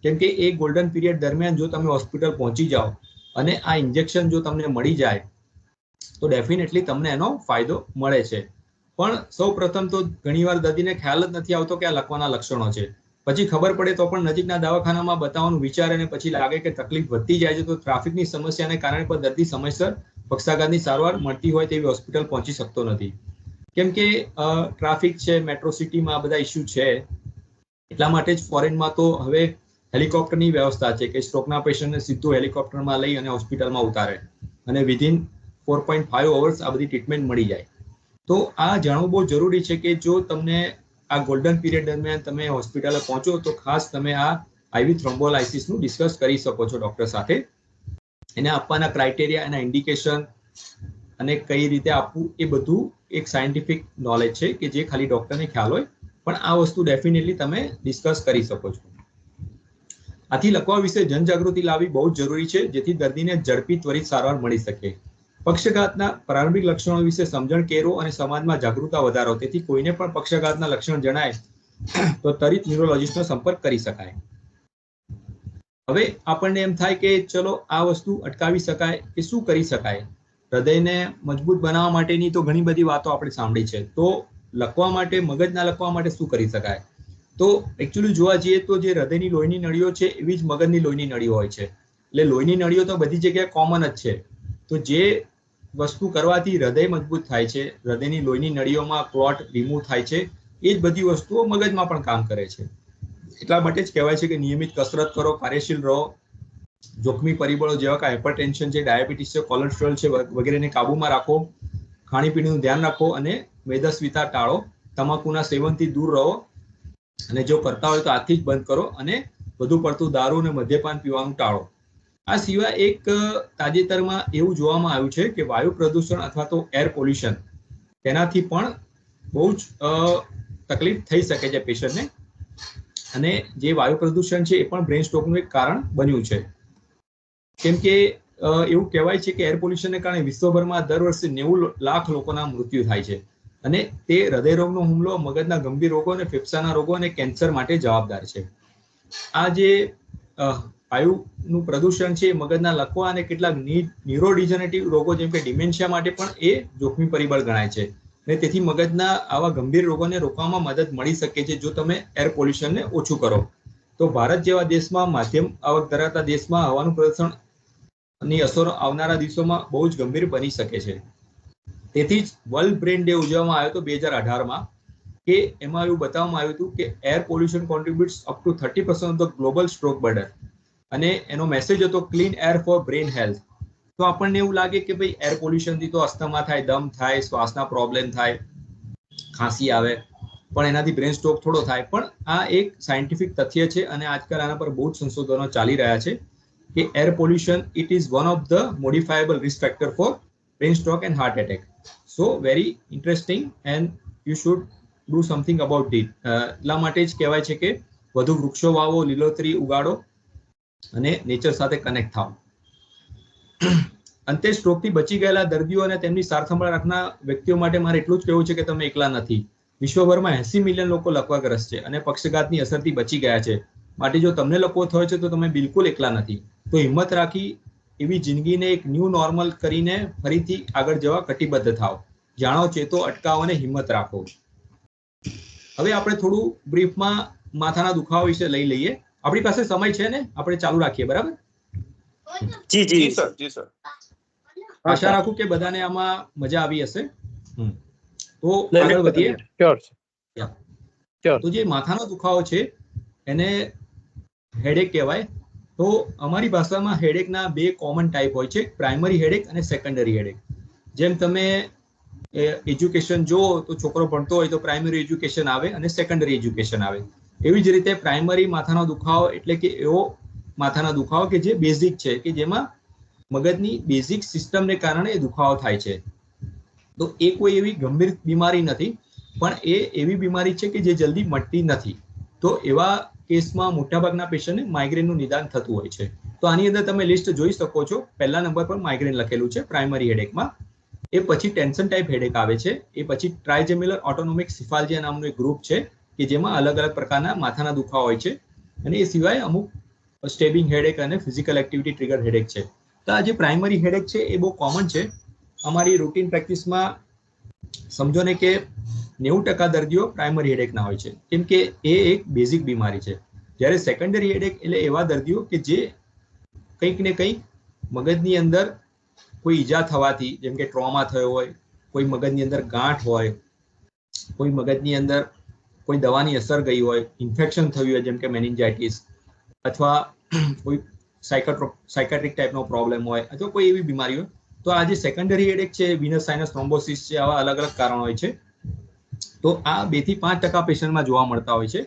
કેમ કે એ ગોલ્ડન પીરિયડ દરમિયાન જો તમે હોસ્પિટલ પહોંચી જાઓ અને આ ઇન્જેક્શન જો તમને મળી જાય તો ડેફિનેટલી તમને એનો ફાયદો મળે છે. પણ સૌ પ્રથમ તો ઘણીવાર દર્દીને ખ્યાલ જ નથી આવતો કે આ લકવાના લક્ષણો છે. પછી ખબર પડે તો પણ નજીકના દવાખાનામાં બતાવવાનું વિચારે અને પછી લાગે કે તકલીફ વધતી જાય છે, તો ટ્રાફિકની સમસ્યાને કારણે પણ દર્દી સમયસર પક્ષાઘાતની સારવાર મળતી હોય તેવી હોસ્પિટલ પહોંચી શકતો નથી. કેમ કે ટ્રાફિક છે, મેટ્રો સિટીમાં આ બધા ઇસ્યુ છે. એટલા માટે જ ફોરેનમાં તો હવે હેલિકોપ્ટરની વ્યવસ્થા છે કે સ્ટ્રોકના પેશન્ટને સીધું હેલિકોપ્ટરમાં લઈ અને હોસ્પિટલમાં ઉતારે અને વિધિન 4.5 અવર્સ આ બધી ટ્રીટમેન્ટ મળી જાય. તો આ જાણવું બહુ જરૂરી છે કે જો તમને આ ગોલ્ડન પીરિયડ દરમિયાન તમે હોસ્પિટલે પહોંચો તો ખાસ તમે આ આઈવી થ્રોમ્બોલાઇસિસનું ડિસ્કસ કરી શકો છો ડોક્ટર સાથે. એને આપવાના ક્રાઇટેરિયા, એના ઇન્ડિકેશન અને કઈ રીતે આપવું, એ બધું એક સાયન્ટિફિક નોલેજ છે કે જે ખાલી ડોક્ટરને ખ્યાલ હોય, પણ આ વસ્તુ ડેફિનેટલી તમે ડિસ્કસ કરી શકો છો. આથી લકવા વિશે જનજાગૃતિ લાવવી બહુ જ જરૂરી છે જેથી દર્દીને ઝડપી ત્વરિત સારવાર મળી શકે. પક્ષઘાતના પ્રારંભિક લક્ષણો વિશે સમજણ કેળવો અને સમાજમાં જાગૃતતા વધારો. તેથી કોઈને પણ પક્ષઘાતના લક્ષણ જણાય તો ત્વરિત ન્યુરોલોજિસ્ટનો સંપર્ક કરી શકાય. હવે આપણને એમ થાય કે ચલો આ વસ્તુ અટકાવી શકાય કે શું કરી શકાય. હૃદયને મજબૂત બનાવવા માટેની તો ઘણી બધી વાતો આપણે સાંભળી છે. તો લખવા માટે, મગજના લખવા માટે શું કરી શકાય? તો એકચ્યુઅલી જોવા જઈએ તો જે હૃદયની લોહીની નળીઓ છે એવી જ મગજની લોહીની નળીઓ હોય છે. એટલે લોહીની નળીઓ તો બધી જગ્યાએ કોમન જ છે. તો જે વસ્તુ કરવાથી હૃદય મજબૂત થાય છે, હૃદયની લોહીની નળીઓમાં ક્લોટ રિમૂવ થાય છે, એ જ બધી વસ્તુઓ મગજમાં પણ કામ કરે છે. એટલા માટે જ કહેવાય છે કે નિયમિત કસરત કરો, કાર્યશીલ રહો, જોખમી પરિબળો જેવા કે હાઇપરટેન્શન છે, ડાયાબિટીસ છે, કોલેસ્ટ્રોલ છે વગેરેને કાબૂમાં રાખો, ખાણીપીણીનું ધ્યાન રાખો અને મેદસ્વીતા ટાળો, તમાકુના સેવનથી દૂર રહો અને જો કરતા હોય તો આજથી જ બંધ કરો અને વધુ પડતું દારૂ અને મદ્યપાન પીવાનું ટાળો. આ સિવાય એક તાજેતરમાં એવું જોવામાં આવ્યું છે કે વાયુ પ્રદૂષણ અથવા તો એર પોલ્યુશન, તેનાથી પણ બહુ જ તકલીફ થઈ શકે છે પેશન્ટને. અને જે વાયુ પ્રદૂષણ છે એ પણ બ્રેન સ્ટ્રોકનું એક કારણ બન્યું છે. કેમ કે એવું કહેવાય છે કે એર પોલ્યુશનને કારણે વિશ્વભરમાં દર વર્ષે 90 લાખ લોકોના મૃત્યુ થાય છે અને તે હૃદયરોગનો હુમલો, મગજના ગંભીર રોગો અને ફેફસાના રોગો અને કેન્સર માટે જવાબદાર છે. આ જે વાયુનું પ્રદૂષણ છે મગજના લકવા અને કેટલાક ન્યુરોડિજનરેટિવ રોગો જેમ કે ડિમેન્શિયા માટે પણ એ જોખમી પરિબળ ગણાય છે. અને તેથી મગજના આવા ગંભીર રોગોને રોકવામાં મદદ મળી શકે છે જો તમે એર પોલ્યુશનને ઓછું કરો. તો ભારત જેવા દેશમાં, માધ્યમ આવક ધરાવતા દેશમાં હવાનું પ્રદૂષણની અસરો આવનારા દિવસોમાં બહુ જ ગંભીર બની શકે છે. તેથી જ વર્લ્ડ બ્રેન ડે ઉજવવામાં આવ્યો હતો 2018માં, કે એમાં એવું બતાવવામાં આવ્યું હતું કે air pollution contributes up to 30% of the global stroke burden. અને એનો મેસેજ હતો clean air for brain health. તો આપણને એવું લાગે કે ભાઈ એર પોલ્યુશનથી તો અસ્થમા થાય, દમ થાય, શ્વાસના પ્રોબ્લેમ થાય, ખાંસી આવે, પણ એનાથી બ્રેન સ્ટ્રોક થોડો થાય. પણ આ એક સાયન્ટિફિક તથ્ય છે અને આજકાલ આના પર બહુ જ સંશોધનો ચાલી રહ્યા છે કે air pollution it is one of the modifiable risk factor for brain stroke and heart attack. So very interesting and you should do something about it. એટલા માટે જ કહેવાય છે કે વધુ વૃક્ષો વાવો, લીલોતરી ઉગાડો અને નેચર સાથે કનેક્ટ થાઓ. અંતે સ્ટ્રોકથી બચી ગયેલા દર્દીઓ અને તેમની સારસંભાળ રાખનાર વ્યક્તિઓ માટે મારે એટલું જ કહેવું છે કે તમે એકલા નથી. વિશ્વભરમાં 80 મિલિયન લોકો લકવાગ્રસ્ત છે અને પક્ષઘાતની અસરથી બચી ગયા છે. માટે જો તમને લકવો થયો છે તો તમે બિલકુલ એકલા નથી. તો હિંમત રાખી એવી જિંદગીને એક ન્યૂ નોર્મલ કરીને ફરીથી આગળ જવા કટિબદ્ધ થાઓ. જાણો, ચેતો, અટકાવો અને હિંમત રાખો. હવે આપણે થોડું બ્રીફમાં માથાના દુખાવા વિશે લઈ લઈએ. આપણી પાસે સમય છે ને? આપણે ચાલુ રાખીએ, બરાબર? જી જી જી સર, જી સર. આશા રાખું કે બધાને આમાં મજા આવી હશે. તો આગળ વધીએ. તો જે માથાનો દુખાવો છે એને હેડેક કહેવાય. તો અમારી ભાષામાં હેડેકના બે કોમન ટાઈપ હોય છે, પ્રાઇમરી હેડેક અને સેકન્ડરી હેડેક. જેમ તમે એજ્યુકેશન જુઓ તો છોકરો ભણતો હોય તો પ્રાઇમરી એજ્યુકેશન આવે અને સેકન્ડરી એજ્યુકેશન આવે. એવી જ રીતે પ્રાઇમરી માથાનો દુખાવો એટલે કે એવો માથાના દુખાવો કે જે બેઝિક છે, કે જેમાં મગજની બેઝિક સિસ્ટમને કારણે દુખાવો થાય છે. તો એ કોઈ એવી ગંભીર બીમારી નથી, પણ એ એવી બીમારી છે કે જે જલ્દી મટતી નથી. તો એવા કેસમાં મોટાભાગના પેશન્ટને માઇગ્રેનનું નિદાન થતું હોય છે. તો આની અંદર તમે લિસ્ટ જોઈ શકો છો. પહેલા નંબર પર માઇગ્રેન લખેલું છે પ્રાઇમરી હેડેકમાં. એ પછી ટેન્શન ટાઈપ હેડેક આવે છે. એ પછી ટ્રાઇજેમ્યુલર ઓટોનોમિક સિફાલ્જિયા નામનું એક ગ્રુપ છે કે જેમાં અલગ અલગ પ્રકારના માથાના દુખાવા હોય છે. અને એ સિવાય અમુક સ્ટેબિંગ હેડેક અને ફિઝિકલ એક્ટિવિટી ટ્રિગર હેડેક છે. તો આ જે પ્રાઇમરી હેડેક છે એ બહુ કોમન છે. અમારી રૂટીન પ્રેક્ટિસમાં સમજો ને કે 90% દર્દીઓ પ્રાઇમરી હેડેકના હોય છે, કેમ કે એ એક બેઝિક બીમારી છે. જ્યારે સેકન્ડરી હેડેક એટલે એવા દર્દીઓ કે જે કંઈક ને કંઈક મગજની અંદર કોઈ ઈજા થવાથી, જેમ કે ટ્રોમા થયો હોય, કોઈ મગજની અંદર ગાંઠ હોય, કોઈ મગજની અંદર કોઈ દવાની અસર ગઈ હોય, ઇન્ફેક્શન થયું હોય જેમ કે મેનિન્જાઇટિસ, અથવા કોઈ સાયકાટ્રિક ટાઈપનો પ્રોબ્લેમ હોય, અથવા કોઈ એવી બીમારી હોય. તો આ જે સેકન્ડરી હેડેક છે, વિનસ સાઇનસ થ્રોમ્બોસિસ છે, આવા અલગ અલગ કારણો હોય છે. તો આ 2 થી 5% પેશન્ટમાં જોવા મળતા હોય છે.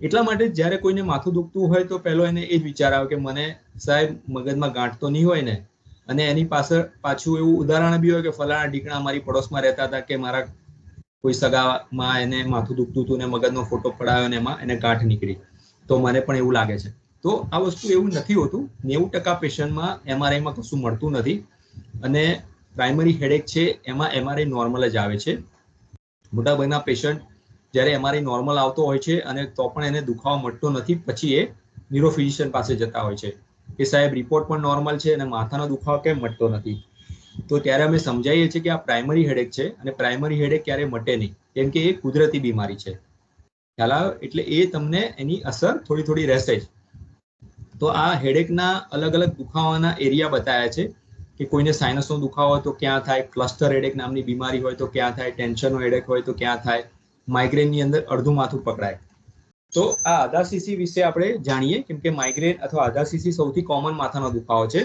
એટલા માટે જ્યારે કોઈને માથું દુખતું હોય તો પહેલો એને એ જ વિચાર આવે કે મને સાહેબ મગજમાં ગાંઠ તો નહીં હોય ને. અને એની પાછું એવું ઉદાહરણ બી હોય કે ફલાણા ઢીકણા મારી પડોશમાં રહેતા હતા કે મારા કોઈ સગામાં એને માથું દુખતું હતું ને મગજનો ફોટો પડાયો ને એમાં એને ગાંઠ નીકળી, તો મને પણ એવું લાગે છે. તો આ વસ્તુ એવું નથી હોતું. 90% પેશન્ટમાં MRI માં કશું મળતું નથી. અને પ્રાઇમરી હેડેક છે એમાં એમઆરઆઈ નોર્મલ જ આવે છે. મોટાભાગના પેશન્ટ જ્યારે એમઆરઆઈ નોર્મલ આવતો હોય છે અને તો પણ એને દુખાવો મળતો નથી, પછી એ ન્યુરો ફિઝિશિયન પાસે જતા હોય છે કે સાહેબ રિપોર્ટ પણ નોર્મલ છે અને માથાનો દુખાવો કેમ મટતો નથી. તો ત્યારે અમે સમજાવીએ છીએ કે આ પ્રાઇમરી હેડેક છે અને પ્રાઇમરી હેડેક ક્યારે મટે નહીં, કેમ કે એ કુદરતી બીમારી છે. ખ્યાલ આવે? એટલે એ તમને એની અસર થોડી થોડી રહેશે જ. તો આ હેડેકના અલગ અલગ દુખાવાના એરિયા બતાવ્યા છે કે કોઈને સાઇનસનો દુખાવો હોય તો ક્યાં થાય, ક્લસ્ટર હેડેક નામની બીમારી હોય તો ક્યાં થાય, ટેન્શનનો હેડેક હોય તો ક્યાં થાય, માઇગ્રેનની અંદર અડધું માથું પકડાય. તો આ આધારશીશી વિશે આપણે જાણીએ, કેમ કે માઇગ્રેન અથવા આધારશીશી સૌથી કોમન માથાનો દુખાવો છે.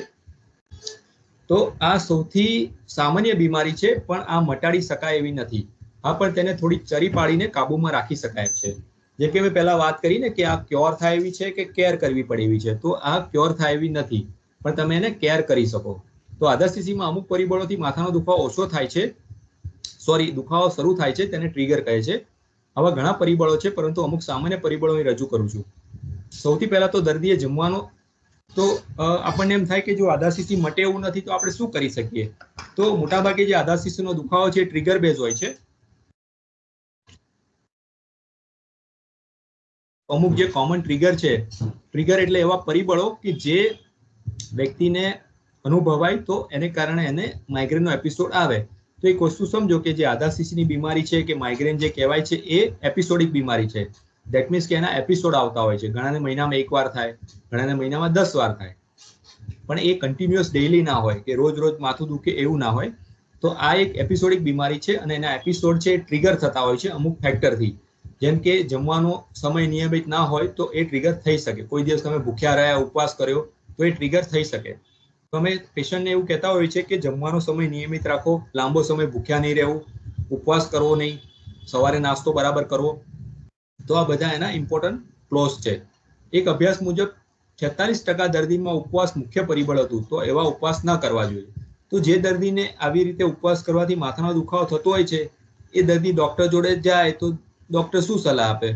તો આ સૌથી સામાન્ય બીમારી છે, પણ આ મટાડી શકાય એવી નથી. હા, પણ તેને થોડી ચરી પાડીને કાબુમાં રાખી શકાય છે. જે કે મેં પહેલા વાત કરી ને કે આ ક્યોર થાય એવી છે કે કેર કરવી પડે એવી છે. તો આ ક્યોર થાય એવી નથી, પણ તમે એને કેર કરી શકો. તો આધારશીશીમાં અમુક પરિબળોથી માથાનો દુખાવો ઓછો થાય છે, દુખાવો શરૂ થાય છે, તેને ટ્રિગર કહે છે. આવા ઘણા પરિબળો છે, પરંતુ અમુક સામાન્ય પરિબળો હું રજૂ કરું છું. સૌથી પહેલા તો દર્દીએ જમવાનો, તો આપણને એમ થાય કે જો આધારશીશી મટે એવું નથી તો આપણે શું કરી શકીએ? તો મોટાભાગે જે આધારશીશીનો દુખાવો છે ટ્રિગર બેઝ હોય છે. અમુક જે કોમન ટ્રિગર છે, ટ્રિગર એટલે એવા પરિબળો કે જે વ્યક્તિને અનુભવાય તો એને કારણે એને માઇગ્રેનનો એપિસોડ આવે. તો એક વસ્તુ સમજો કે જે આધારશીશીની બીમારી છે કે માઇગ્રેન જે કહેવાય છે એ એપિસોડિક બીમારી છે. ધેટ મીન્સ કે એના એપિસોડ આવતા હોય છે. ઘણાને મહિનામાં 1 વાર થાય, ઘણાને મહિનામાં 10 વાર થાય, પણ એ કન્ટિન્યુઅસ ડેઇલી ના હોય કે રોજ રોજ માથું દુખે એવું ના હોય. તો આ એક એપિસોડિક બીમારી છે અને એના એપિસોડ છે ટ્રિગર થતા હોય છે અમુક ફેક્ટરથી. જેમ કે જમવાનો સમય નિયમિત ના હોય તો એ ટ્રિગર થઈ શકે. કોઈ દિવસ તમે ભૂખ્યા રહ્યા, ઉપવાસ કર્યો તો એ ટ્રિગર થઈ શકે. તો અમે પેશન્ટને એવું કહેતા હોય છે કે જમવાનો સમય નિયમિત રાખો, લાંબો સમય ભૂખ્યા નહીં રહેવું, ઉપવાસ કરવો નહીં, સવારે નાસ્તો બરાબર કરવો. તો આ બધા એના ઇમ્પોર્ટન્ટ ક્લોઝ છે. એક અભ્યાસ મુજબ 46% દર્દીમાં ઉપવાસ મુખ્ય પરિબળ હતું, તો એવા ઉપવાસ ના કરવા જોઈએ. તો જે દર્દીને આવી રીતે ઉપવાસ કરવાથી માથાનો દુખાવો થતો હોય છે, એ દર્દી ડોક્ટર જોડે જાય તો ડોક્ટર શું સલાહ આપે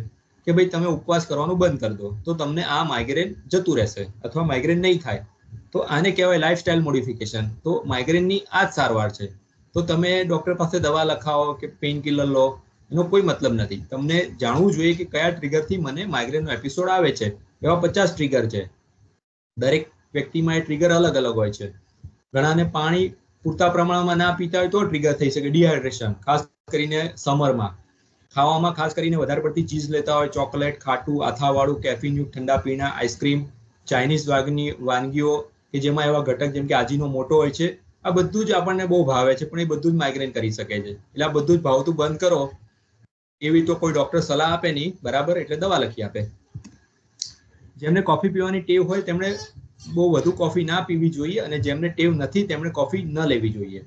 કે ભાઈ તમે ઉપવાસ કરવાનું બંધ કરી દો, તો તમને આ માઇગ્રેન જતું રહેશે અથવા માઇગ્રેન નહીં થાય. તો આને કહેવાય લાઇફસ્ટાઇલ મોડિફિકેશન. તો માઇગ્રેનની આ જ સારવાર છે. તો તમે ડોક્ટર પાસે દવા લખાવો કે પેઇન કિલર લો, એનો કોઈ મતલબ નથી. તમને જાણવું જોઈએ કે કયા ટ્રિગરથી મને માઇગ્રેનનો એપિસોડ આવે છે. એવા 50 ટ્રિગર છે. દરેક વ્યક્તિમાં એ ટ્રિગર અલગ અલગ હોય છે. ઘણાને પાણી પૂરતા પ્રમાણમાં ના પીતા હોય તો ટ્રિગર થઈ શકે, ડિહાઇડ્રેશન, ખાસ કરીને સમરમાં. ખાવામાં ખાસ કરીને વધારે પડતી ચીઝ લેતા હોય, ચોકલેટ, ખાટું, આથાવાળું, કેફીનયુક્ત ઠંડા પીણા, આઈસ્ક્રીમ, ચાઇનીઝ વાનગીઓ કે જેમાં એવા ઘટક જેમ કે આજીનો મોટો હોય છે, આ બધું જ આપણને બહુ ભાવે છે, પણ એ બધું જ માઇગ્રેન કરી શકે છે. એટલે આ બધું જ ભાવતું બંધ કરો એવી તો કોઈ ડોક્ટર સલાહ આપે નહીં, બરાબર? એટલે દવા લખી આપે. જેમને કોફી પીવાની ટેવ હોય તેમણે બહુ વધુ કોફી ના પીવી જોઈએ, અને જેમને ટેવ નથી તેમણે કોફી ન લેવી જોઈએ.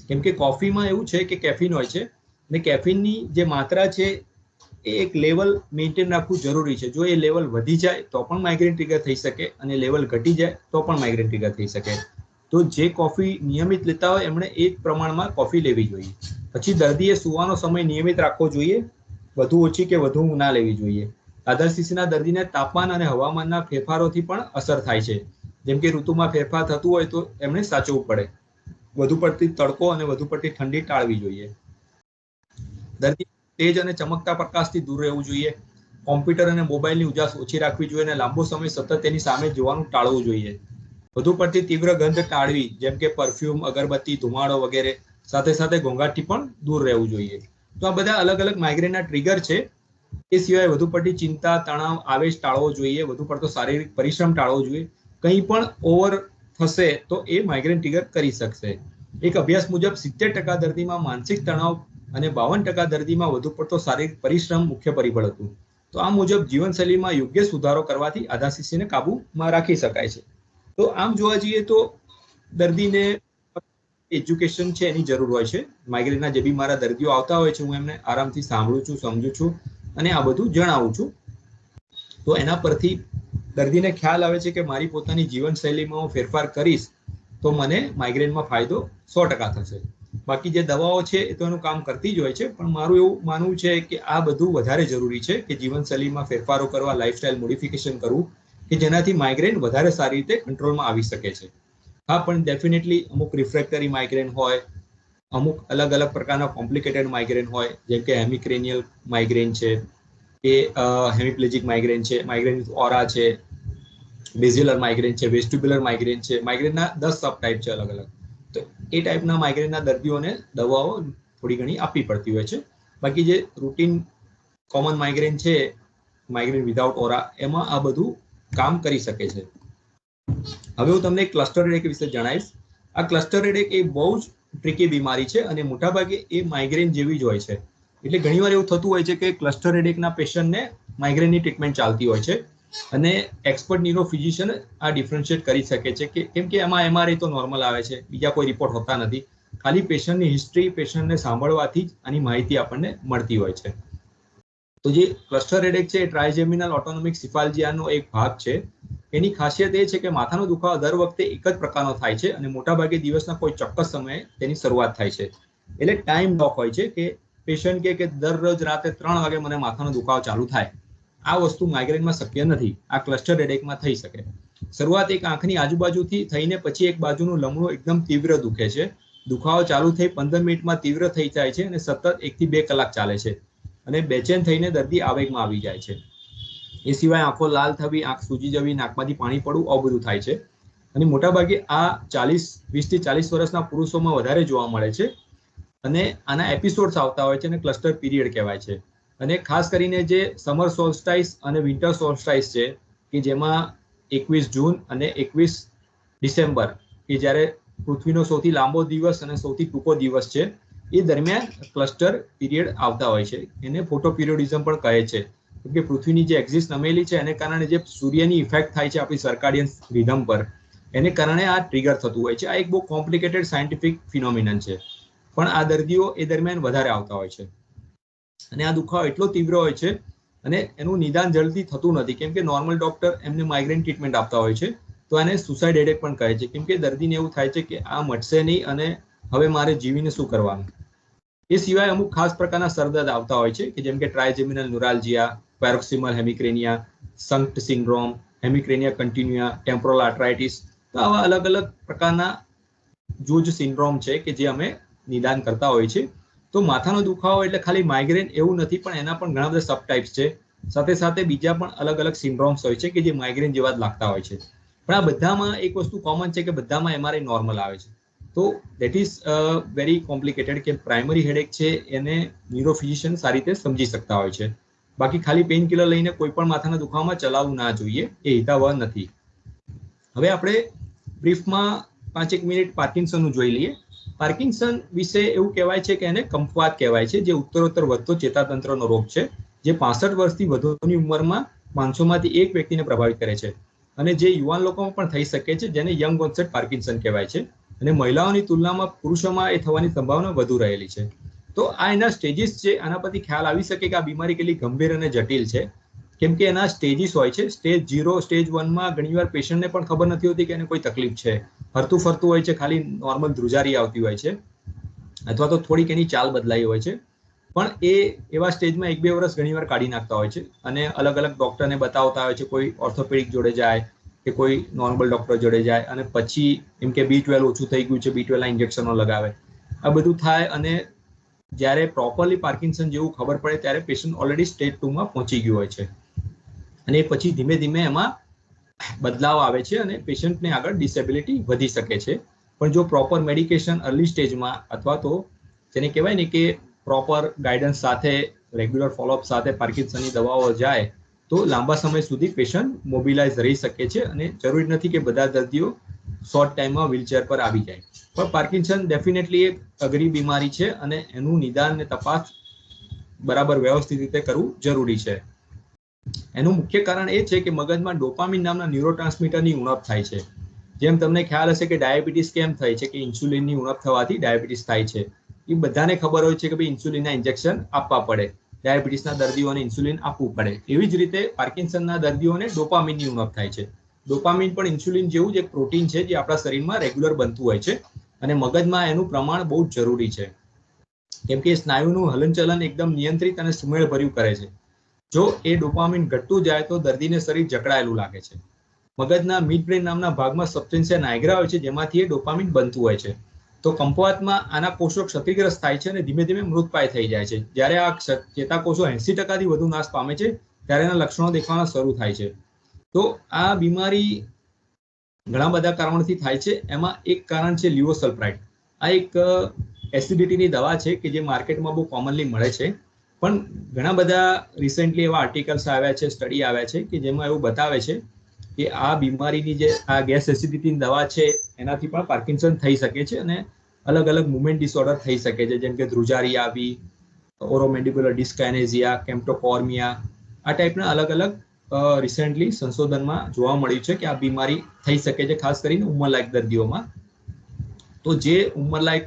કેમ કે કોફીમાં એવું છે કે કેફીન હોય છે, અને કેફીનની જે માત્રા છે એ એક લેવલ મેન્ટેન રાખવું જરૂરી છે. જો એ લેવલ વધી જાય તો પણ માઇગ્રેન ટ્રિગર થઈ શકે, અને લેવલ ઘટી જાય તો પણ માઇગ્રેન ટ્રિગર થઈ શકે. તો જે કોફી નિયમિત લેતા હોય એમણે એ પ્રમાણમાં કોફી લેવી જોઈએ. પછી દર્દીએ સુવાનો સમય નિયમિત રાખવો જોઈએ, વધુ ઓછી કે વધુ ના લેવી જોઈએ. આધારશીશીના દર્દીને તાપમાન અને હવામાનના ફેરફારોથી પણ અસર થાય છે. જેમ કે ઋતુમાં ફેરફાર થતું હોય તો એમણે સાચવવું પડે. વધુ પડતી તડકો અને વધુ પડતી ઠંડી ટાળવી જોઈએ. દર્દી તેજ અને ચમકતા પ્રકાશથી દૂર રહેવું જોઈએ. કોમ્પ્યુટર અને મોબાઈલની ઉજાસ ઓછી રાખવી જોઈએ, અને લાંબો સમય સતત તેની સામે જોવાનું ટાળવું જોઈએ. વધુ પડતી તીવ્ર ગંધ ટાળવી, જેમ કે પરફ્યુમ, અગરબત્તી, ધુમાડો વગેરે. સાથે સાથે ઘોંઘાટથી પણ દૂર રહેવું જોઈએ. તો આ બધા અલગ અલગ માઇગ્રેનના ટ્રિગર છે. એ સિવાય વધુ પડતી ચિંતા, તણાવ, આવેશ ટાળવો જોઈએ. વધુ પડતો શારીરિક પરિશ્રમ ટાળવો જોઈએ. કંઈ પણ ઓવર થશે તો એ માઇગ્રેન ટ્રિગર કરી શકશે. એક અભ્યાસ મુજબ 70% દર્દીમાં માનસિક તણાવ અને 52% દર્દીમાં વધુ પડતો શારીરિક પરિશ્રમ મુખ્ય પરિબળ હતું. તો આ મુજબ જીવનશૈલીમાં યોગ્ય સુધારો કરવાથી આધારશીશીને કાબૂમાં રાખી શકાય છે. તો આમ જોવા જઈએ તો દર્દીને એજ્યુકેશન છે એની જરૂર હોય છે. માઇગ્રેનના જે બી મારા દર્દીઓ આવતા હોય છે, હું એમને આરામથી સાંભળું છું, સમજું છું અને આ બધું જણાવું છું. તો એના પરથી દર્દીને ખ્યાલ આવે છે કે મારી પોતાની જીવનશૈલીમાં હું ફેરફાર કરીશ તો મને માઇગ્રેનમાં ફાયદો 100% થશે. બાકી જે દવાઓ છે એ તો એનું કામ કરતી જ હોય છે, પણ મારું એવું માનવું છે કે આ બધું વધારે જરૂરી છે કે જીવનશૈલીમાં ફેરફારો કરવા, લાઇફસ્ટાઇલ મોડિફિકેશન કરવું, કે જેનાથી માઇગ્રેન વધારે સારી રીતે કંટ્રોલમાં આવી શકે છે. હા, પણ ડેફિનેટલી અમુક રિફ્રેક્ટરી માઇગ્રેન હોય, અમુક અલગ અલગ પ્રકારના કોમ્પ્લિકેટેડ માઇગ્રેન હોય, જેમ કે હેમિક્રેનિયલ માઇગ્રેન છે, કે હેમિપ્લેજિક માઇગ્રેન છે, માઇગ્રેન વિથ ઓરા છે, બેઝિલર માઇગ્રેન છે, વેસ્ટિબ્યુલર માઇગ્રેન છે. માઇગ્રેનના 10 સબ ટાઈપ છે અલગ અલગ. તો એ ટાઈપના માઇગ્રેનના દર્દીઓને દવાઓ થોડી ઘણી આપવી પડતી હોય છે. બાકી જે રૂટીન કોમન માઇગ્રેન છે, માઇગ્રેન વિધાઉટ ઓરા, એમાં આ બધું કામ કરી શકે છે. હવે હું તમને ક્લસ્ટર હેડેક વિશે જણાવીશ. આ ક્લસ્ટર હેડેક એ બહુ જ ટ્રિકી બીમારી છે અને મોટાભાગે એ માઇગ્રેન જેવી જ હોય છે. એટલે ઘણીવાર એવું થતું હોય છે કે ક્લસ્ટર હેડેકના પેશન્ટને માઇગ્રેનની ટ્રીટમેન્ટ ચાલતી હોય છે અને એક્સપર્ટ ન્યુરો ફિઝિશિયન આ ડિફરન્શિએટ કરી શકે છે કે કેમ કે એમાં એમઆરઆઈ તો નોર્મલ આવે છે, બીજા કોઈ રિપોર્ટ હોતા નથી. ખાલી પેશન્ટની હિસ્ટ્રી, પેશન્ટને સાંભળવાથી જ આની માહિતી આપણને મળતી હોય છે. તો જે ક્લસ્ટર હેડેક છે એ ટ્રાઇજેમિનલ ઓટોનોમિક સિફાલ્જિયાનો એક ભાગ છે. એની ખાસિયત એ છે કે માથાનો દુખાવો દર વખતે એક જ પ્રકારનો થાય છે અને મોટાભાગે દિવસના કોઈ ચોક્કસ સમયે તેની શરૂઆત થાય છે. એટલે ટાઈમ બ્લોક હોય છે કે પેશન્ટ કે દરરોજ રાતે 3 વાગે મને માથાનો દુખાવો ચાલુ થાય. આ વસ્તુ માઇગ્રેનમાં શક્ય નથી. આ ક્લસ્ટર હેડેકમાં થઈ શકે. શરૂઆત એક આંખની આજુબાજુથી થઈને પછી એક બાજુનું લમણું એકદમ તીવ્ર દુખે છે. દુખાવો ચાલુ થઈ 15 મિનિટમાં તીવ્ર થઈ જાય છે અને સતત 1 થી 2 કલાક ચાલે છે અને બેચેન થઈને દર્દી આવેગમાં આવી જાય છે. એ સિવાય આંખો લાલ થવી, આંખ સૂજી જવી, નાકમાંથી પાણી પડવું, આવું બધું થાય છે. અને મોટાભાગે આ 20 થી 40 વર્ષના પુરુષોમાં વધારે જોવા મળે છે અને આના એપિસોડ્સ આવતા હોય છે અને ક્લસ્ટર પીરિયડ કહેવાય છે. અને ખાસ કરીને જે સમર સોલ્સ્ટાઇસ અને વિન્ટર સોલ્સ્ટાઇસ છે કે જેમાં 21 જૂન અને 21 ડિસેમ્બર કે જ્યારે પૃથ્વીનો સૌથી લાંબો દિવસ અને સૌથી ટૂંકો દિવસ છે, એ દરમિયાન ક્લસ્ટર પીરિયડ આવતા હોય છે. એને ફોટો પિરિયોડિઝમ પણ કહે છે કે પૃથ્વીની જે એક્સિસ નમેલી છે એને કારણે જે સૂર્યની ઇફેક્ટ થાય છે આપણી સર્કાડિયન રિધમ પર, એને કારણે આ ટ્રિગર થતું હોય છે. આ એક બહુ કોમ્પ્લિકેટેડ સાયન્ટિફિક ફિનોમિનન છે, પણ આ દર્દીઓ એ દરમિયાન વધારે આવતા હોય છે અને આ દુખાવો એટલો તીવ્ર હોય છે અને એનું નિદાન જલ્દી થતું નથી કેમ કે નોર્મલ ડોક્ટર એમને માઇગ્રેન ટ્રીટમેન્ટ આપતા હોય છે. તો આને સુસાઇડ હેડેક પણ કહે છે કેમ કે દર્દીને એવું થાય છે કે આ મટશે નહીં અને હવે મારે જીવીને શું કરવાનું. એ સિવાય અમુક ખાસ પ્રકારના સરદર્દ આવતા હોય છે કે જેમ કે ટ્રાઇજેમિનલ ન્યુરાલ્જિયા, પેરોક્સિમલ હેમિક્રેનિયા, સંક્ટ સિન્ડ્રોમ, હેમિક્રેનિયા કન્ટિન્યુઆ, ટેમ્પોરલ આર્થરાઇટિસ. તો આવા અલગ અલગ પ્રકારના જૂજ સિન્ડ્રોમ છે કે જે અમે નિદાન કરતા હોય છે. તો માથાનો દુખાવો એટલે ખાલી માઇગ્રેન એવું નથી, પણ એના પણ ઘણા બધા સબ ટાઈપ્સ છે. સાથે સાથે બીજા પણ અલગ અલગ સિન્ડ્રોમ્સ હોય છે કે જે માઇગ્રેન જેવા જ લાગતા હોય છે. પણ આ બધામાં એક વસ્તુ કોમન છે કે બધામાં એમઆરઆઈ નોર્મલ આવે છે. તો દેટ ઇઝ વેરી કોમ્પ્લિકેટેડ કે પ્રાઇમરી હેડેક છે એને ન્યુરો ફિઝિશિયન સારી રીતે સમજી શકતા હોય છે. બાકી ખાલી પેઇન કિલર લઈને કોઈ પણ માથાના દુખાવામાં ચલાવવું ના જોઈએ, એ હિતાવહ નથી. હવે આપણે બ્રીફમાં 5 મિનિટ પાર્કિન્સનનું જોઈ લઈએ. પાર્કિન્સન વિશે એવું કહેવાય છે કે એને કંપવાત કહેવાય છે, જે ઉત્તરોત્તર વધતો ચેતાતંત્રનો રોગ છે, જે 65 વર્ષથી વધુની ઉંમરમાં 500માંથી 1 વ્યક્તિને પ્રભાવિત કરે છે અને જે યુવાન લોકોમાં પણ થઈ શકે છે, જેને યંગ ઓનસેટ પાર્કિન્સન કહેવાય છે. અને મહિલાઓની તુલનામાં પુરુષોમાં એ થવાની સંભાવના વધુ રહેલી છે. તો આ એના સ્ટેજીસ છે. આના પરથી ખ્યાલ આવી શકે કે આ બીમારી કેટલી ગંભીર અને જટિલ છે કેમ કે એના સ્ટેજીસ હોય છે. સ્ટેજ 0, સ્ટેજ 1માં ઘણીવાર પેશન્ટને પણ ખબર નથી હોતી કે એને કોઈ તકલીફ છે, હરતું ફરતું હોય છે, ખાલી નોર્મલ ધ્રુજારી આવતી હોય છે અથવા તો થોડીક એની ચાલ બદલાઈ હોય છે. પણ એ એવા સ્ટેજમાં 1-2 વર્ષ ઘણીવાર કાઢી નાખતા હોય છે અને અલગ અલગ ડોક્ટરને બતાવતા હોય છે. કોઈ ઓર્થોપેડિક જોડે જાય કે કોઈ નોર્મલ ડોક્ટર જોડે જાય અને પછી એમ કે B12 ઓછું થઈ ગયું છે, B12 ના ઇન્જેક્શનો લગાવે. આ બધું થાય અને જ્યારે પ્રોપરલી પાર્કિન્સન જેવું ખબર પડે ત્યારે પેશન્ટ ઓલરેડી સ્ટેજ 2માં પહોંચી ગયું હોય છે અને પછી ધીમે ધીમે એમાં બદલાવ આવે છે અને પેશન્ટને આગળ ડિસેબિલિટી વધી શકે છે. પણ જો પ્રોપર મેડિકેશન અર્લી સ્ટેજમાં અથવા તો જેને કહેવાય ને કે પ્રોપર ગાઈડન્સ સાથે, રેગ્યુલર ફોલોઅપ સાથે પાર્કિન્સનની દવાઓ જાય તો લાંબા સમય સુધી પેશન્ટ મોબિલાઇઝ રહી શકે છે અને જરૂરી નથી કે બધા દર્દીઓ શોર્ટ ટાઈમમાં વ્હીલચેર પર આવી જાય. પણ પાર્કિન્સન ડેફિનેટલી એક અઘરી બીમારી છે અને એનું નિદાન અને તપાસ બરાબર વ્યવસ્થિત રીતે કરવું જરૂરી છે. એનું મુખ્ય કારણ એ છે કે મગજમાં ડોપામિન નામના ન્યુરોટ્રાન્સમીટરની ઉણપ થાય છે. જેમ તમને ખ્યાલ હશે કે ડાયાબિટીસ કેમ થાય છે કે ઇન્સ્યુલિનની ઉણપ થવાથી ડાયાબિટીસ થાય છે. એ બધાને ખબર હોય છે કે ભાઈ ઇન્સ્યુલિનના ઇન્જેક્શન આપવા પડે, ડાયાબિટીસના દર્દીઓને ઇન્સ્યુલિન આપવું પડે. એવી જ રીતે પાર્કિન્સનના દર્દીઓને ડોપામિનની ઉણપ થાય છે. ડોપામિન પણ ઇન્સ્યુલિન જેવું જ એક પ્રોટીન છે જે આપણા શરીરમાં રેગ્યુલર બનતું હોય છે અને મગજમાં એનું પ્રમાણ બહુ જ જરૂરી છે કેમ કે સ્નાયુનું હલનચલન એકદમ નિયંત્રિત અને સુમેળભર્યું કરે છે. જો એ ડોપામિન ઘટતું જાય તો દર્દીને શરીર જકડાયેલું લાગે છે મગજના મિડ બ્રેન નામના ભાગમાં સબસ્ટેન્સિયા નાઇગ્રા હોય છે, જેમાંથી એ ડોપામિન બનતું હોય છે. તો કંપવાતમાં આના કોષો ક્ષતિગ્રસ્ત થાય છે અને ધીમે ધીમે મૃતપાય થઈ જાય છે. જ્યારે આ ચેતાકોષો 80%થી વધુ નાશ પામે છે ત્યારે એના લક્ષણો દેખાવાના શરૂ થાય છે. તો આ બીમારી ઘણા બધા કારણોથી થાય છે. એમાં એક કારણ છે લિવોસલ્ફાઇડ. આ એક એસિડિટીની દવા છે કે જે માર્કેટમાં બહુ કોમનલી મળે છે, પણ ઘણા બધા રિસેન્ટલી એવા આર્ટિકલ્સ આવ્યા છે, સ્ટડી આવ્યા છે કે જેમાં એવું બતાવે છે કે આ બીમારીની જે આ ગેસ એસિડિટીની દવા છે એનાથી પણ પાર્કિન્સન થઈ શકે છે અને અલગ અલગ મુવમેન્ટ ડિસઓર્ડર થઈ શકે છે, જેમ કે ધ્રુજારી આવી, ઓરોમેન્ડિબ્યુલર ડિસ્કાઇનેઝિયા, કેમ્પ્ટોકોર્મિયા, આ ટાઈપના અલગ અલગ રિસેન્ટલી સંશોધનમાં જોવા મળ્યું છે કે આ બીમારી થઈ શકે છે, ખાસ કરીને ઉંમરલાયક દર્દીઓમાં. તો જે ઉંમરલાયક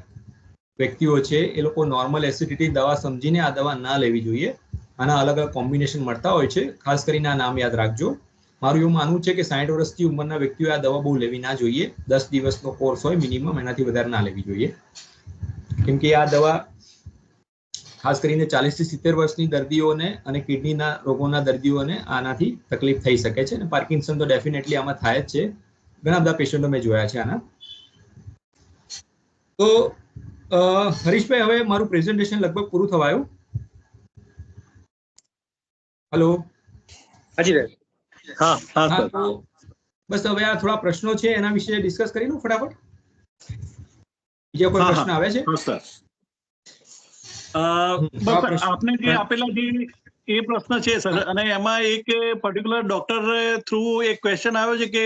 વ્યક્તિઓ છે એ લોકો નોર્મલ એસિડિટી દવા સમજીને આ દવા ના લેવી જોઈએ. આના અલગ અલગ કોમ્બિનેશન મળતા હોય છે, ખાસ કરીને આ નામ યાદ રાખજો. મારું એવું માનવું છે કે 60 વર્ષથી ઉંમરના વ્યક્તિઓએ આ દવા બહુ લેવી ના જોઈએ. 10 દિવસનો કોર્સ હોય મિનિમમ, એનાથી વધારે ના લેવી જોઈએ, કેમ કે આ દવા ખાસ કરીને 40 થી 70 વર્ષની દર્દીઓને અને કિડનીના રોગોના દર્દીઓને આનાથી તકલીફ થઈ શકે છે. અને પાર્કિન્સન તો ડેફિનેટલી આમાં થાય જ છે. ઘણા બધા પેશન્ટો મેં જોયા છે આના. તો હરીશભાઈ, હવે મારું પ્રેઝન્ટેશન લગભગ પૂરું થવા આવ્યું. હેલો. હાજી. હા હા હા, સર. તો બસ હવે આ થોડા પ્રશ્નો છે એના વિશે ડિસ્કસ કરી લઉં ફટાફટ. બીજા કોઈ પ્રશ્ન આવે છે? હા સર. બસ આપને જે આપેલા જે એ પ્રશ્ન છે સર, અને એમાં એક પર્ટિક્યુલર ડોક્ટર થ્રુ એક ક્વેશ્ચન આવ્યો છે કે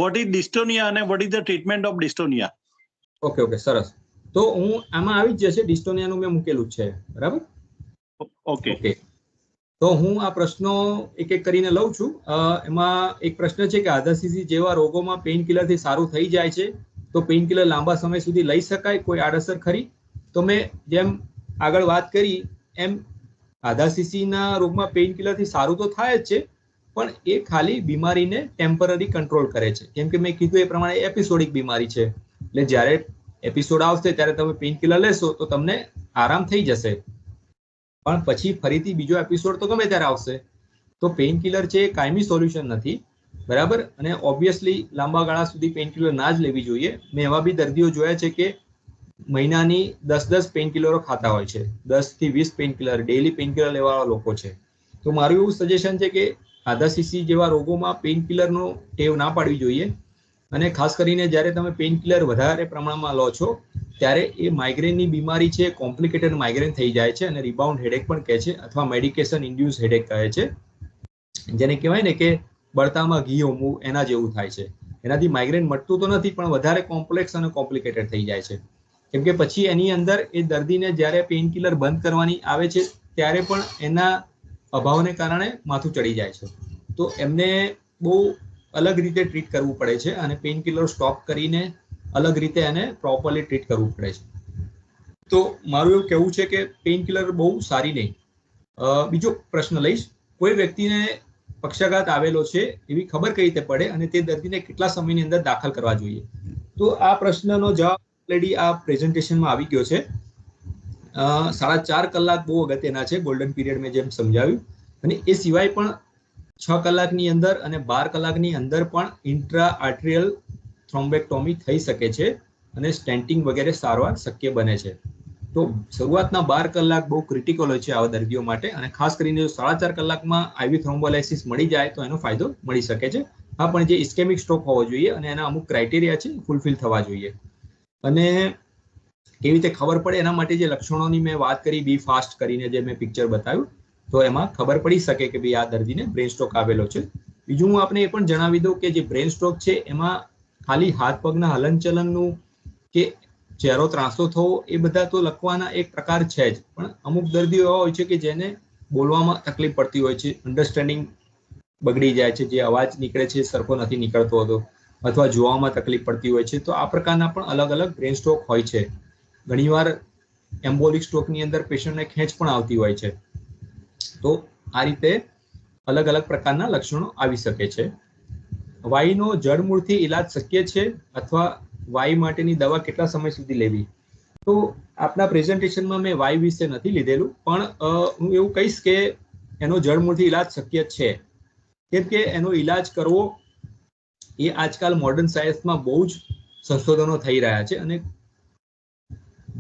વોટ ઇઝ ડિસ્ટોનિયા અને what is the treatment of dystonia. Okay, સરસ. તો હું આમાં આવી જ જશે, ડિસ્ટોનિયાનું મેં મૂકેલું છે, બરાબર? ઓકે. તો હું આ પ્રશ્નો એક એક કરીને લઉં છું. એમાં એક પ્રશ્ન છે કે આધાસીસી જેવા રોગોમાં પેઇન કિલરથી સારું થઈ જાય છે, તો પેઇન કિલર લાંબા સમય સુધી લઈ શકાય, કોઈ આડઅસર ખરી? તો મેં જેમ આગળ વાત કરી એમ આધાસીસીના રોગમાં પેઇન કિલરથી સારું તો થાય જ છે, પણ એ ખાલી બીમારીને ટેમ્પરરી કંટ્રોલ કરે છે. કેમ કે મેં કીધું એ પ્રમાણે એપિસોડિક બીમારી છે, એટલે જ્યારે એપિસોડ આવશે ત્યારે તમે પેઇન કિલર લેશો તો તમને આરામ થઈ જશે, પણ પછી ફરીથી બીજો એપિસોડ તો ગમે ત્યારે આવશે. તો પેઇન કિલર છે એ કાયમી સોલ્યુશન નથી, બરાબર? અને ઓબ્વિયસલી લાંબા ગાળા સુધી પેઇન કિલર ના જ લેવી જોઈએ. મેં એવા બી દર્દીઓ જોયા છે કે મહિનાની 10 પેઇન કિલરો ખાતા હોય છે, 10 થી 20 pain killer daily pain killer લેવાવાળા લોકો છે. તો મારું એવું સજેશન છે કે આધાસીસી જેવા રોગોમાં પેઇન કિલરનો ટેવ ના પાડવી જોઈએ. અને ખાસ કરીને જ્યારે તમે પેઇન કિલર વધારે પ્રમાણમાં લો છો ત્યારે એ માઇગ્રેનની બીમારી છે, કોમ્પ્લિકેટેડ માઇગ્રેન થઈ જાય છે અને રિબાઉન્ડ હેડેક પણ કહે છે, અથવા મેડિકેશન ઇન્ડ્યુસ હેડેક કહે છે, જેને કહેવાય ને કે બળતામાં ઘી હોમવું, એના જેવું થાય છે. એનાથી માઇગ્રેન મટતું તો નથી, પણ વધારે કોમ્પ્લેક્સ અને કોમ્પ્લિકેટેડ થઈ જાય છે. કેમ કે પછી એની અંદર એ દર્દીને જ્યારે પેઇન કિલર બંધ કરવાની આવે છે ત્યારે પણ એના અભાવને કારણે માથું ચડી જાય છે. તો એમને બહુ અલગ રીતે ટ્રીટ કરવું પડે છે અને પેઇન કિલર સ્ટોપ કરીને અલગ રીતે એને પ્રોપરલી ટ્રીટ કરવું પડે છે. તો મારું એવું કહેવું છે કે પેઇન કિલર બહુ સારી નહીં. બીજો પ્રશ્ન લઈશ. કોઈ વ્યક્તિને પક્ષાઘાત આવેલો છે એવી ખબર કઈ રીતે પડે અને તે દર્દીને કેટલા સમયની અંદર દાખલ કરવા જોઈએ? તો આ પ્રશ્નનો જવાબ ઓલરેડી આ પ્રેઝન્ટેશનમાં આવી ગયો છે. 4.5 કલાક બહુ અગત્યના છે, ગોલ્ડન પીરિયડ મેં જેમ સમજાવ્યું. અને એ સિવાય પણ 6 કલાકની અંદર અને 12 કલાકની અંદર પણ ઇન્ટ્રા આર્ટરિયલ થ્રોમ્બેક્ટોમી થઈ શકે છે અને સ્ટેન્ટિંગ વગેરે સારવાર શક્ય બને છે. તો શરૂઆતના 12 કલાક બહુ ક્રિટિકલ હોય છે આવા દર્દીઓ માટે, અને ખાસ કરીને જો 4.5 કલાકમાં આઈવી થ્રોમ્બોલાઇસિસ મળી જાય તો એનો ફાયદો મળી શકે છે. હા, પણ જે ઇસ્કેમિક સ્ટ્રોક હોવો જોઈએ અને એના અમુક ક્રાઇટેરિયા છે ફૂલફિલ થવા જોઈએ. અને કેવી રીતે ખબર પડે એના માટે જે લક્ષણોની મેં વાત કરી, બી ફાસ્ટ કરીને જે મેં પિક્ચર બતાવ્યું, તો એમાં ખબર પડી શકે કે ભાઈ આ દર્દીને બ્રેન સ્ટ્રોક આવેલો છે. બીજું હું આપને એ પણ જણાવી દઉં કે જે બ્રેન સ્ટ્રોક છે એમાં ખાલી હાથ પગના હલનચલનનું કે ચહેરો ત્રાંસો થવો એ બધા તો લખવાના એક પ્રકાર છે જ, પણ અમુક દર્દીઓ એવા હોય છે કે જેને બોલવામાં તકલીફ પડતી હોય છે, અન્ડરસ્ટેન્ડિંગ બગડી જાય છે, જે અવાજ નીકળે છે સરખો નથી નીકળતો હતો, અથવા જોવામાં તકલીફ પડતી હોય છે. તો આ પ્રકારના પણ અલગ અલગ બ્રેન સ્ટ્રોક હોય છે. ઘણીવાર એમ્બોલિક સ્ટ્રોકની અંદર પેશન્ટને ખેંચ પણ આવતી હોય છે. તો આ રીતે અલગ અલગ પ્રકારના લક્ષણો આવી શકે છે. વાઈનો જડમૂળથી ઈલાજ શક્ય છે, અથવા વાઈ માટેની દવા કેટલા સમય સુધી લેવી? તો આપના પ્રેઝન્ટેશનમાં મેં વાઈ વિશે નથી લીધેલું, પણ હું એવું કહીશ કે એનો જડમૂળથી ઈલાજ શક્ય છે. કેમ કે એનો ઈલાજ કરવો એ આજકાલ મોડર્ન સાયન્સમાં બહુ જ સંશોધનો થઈ રહ્યા છે અને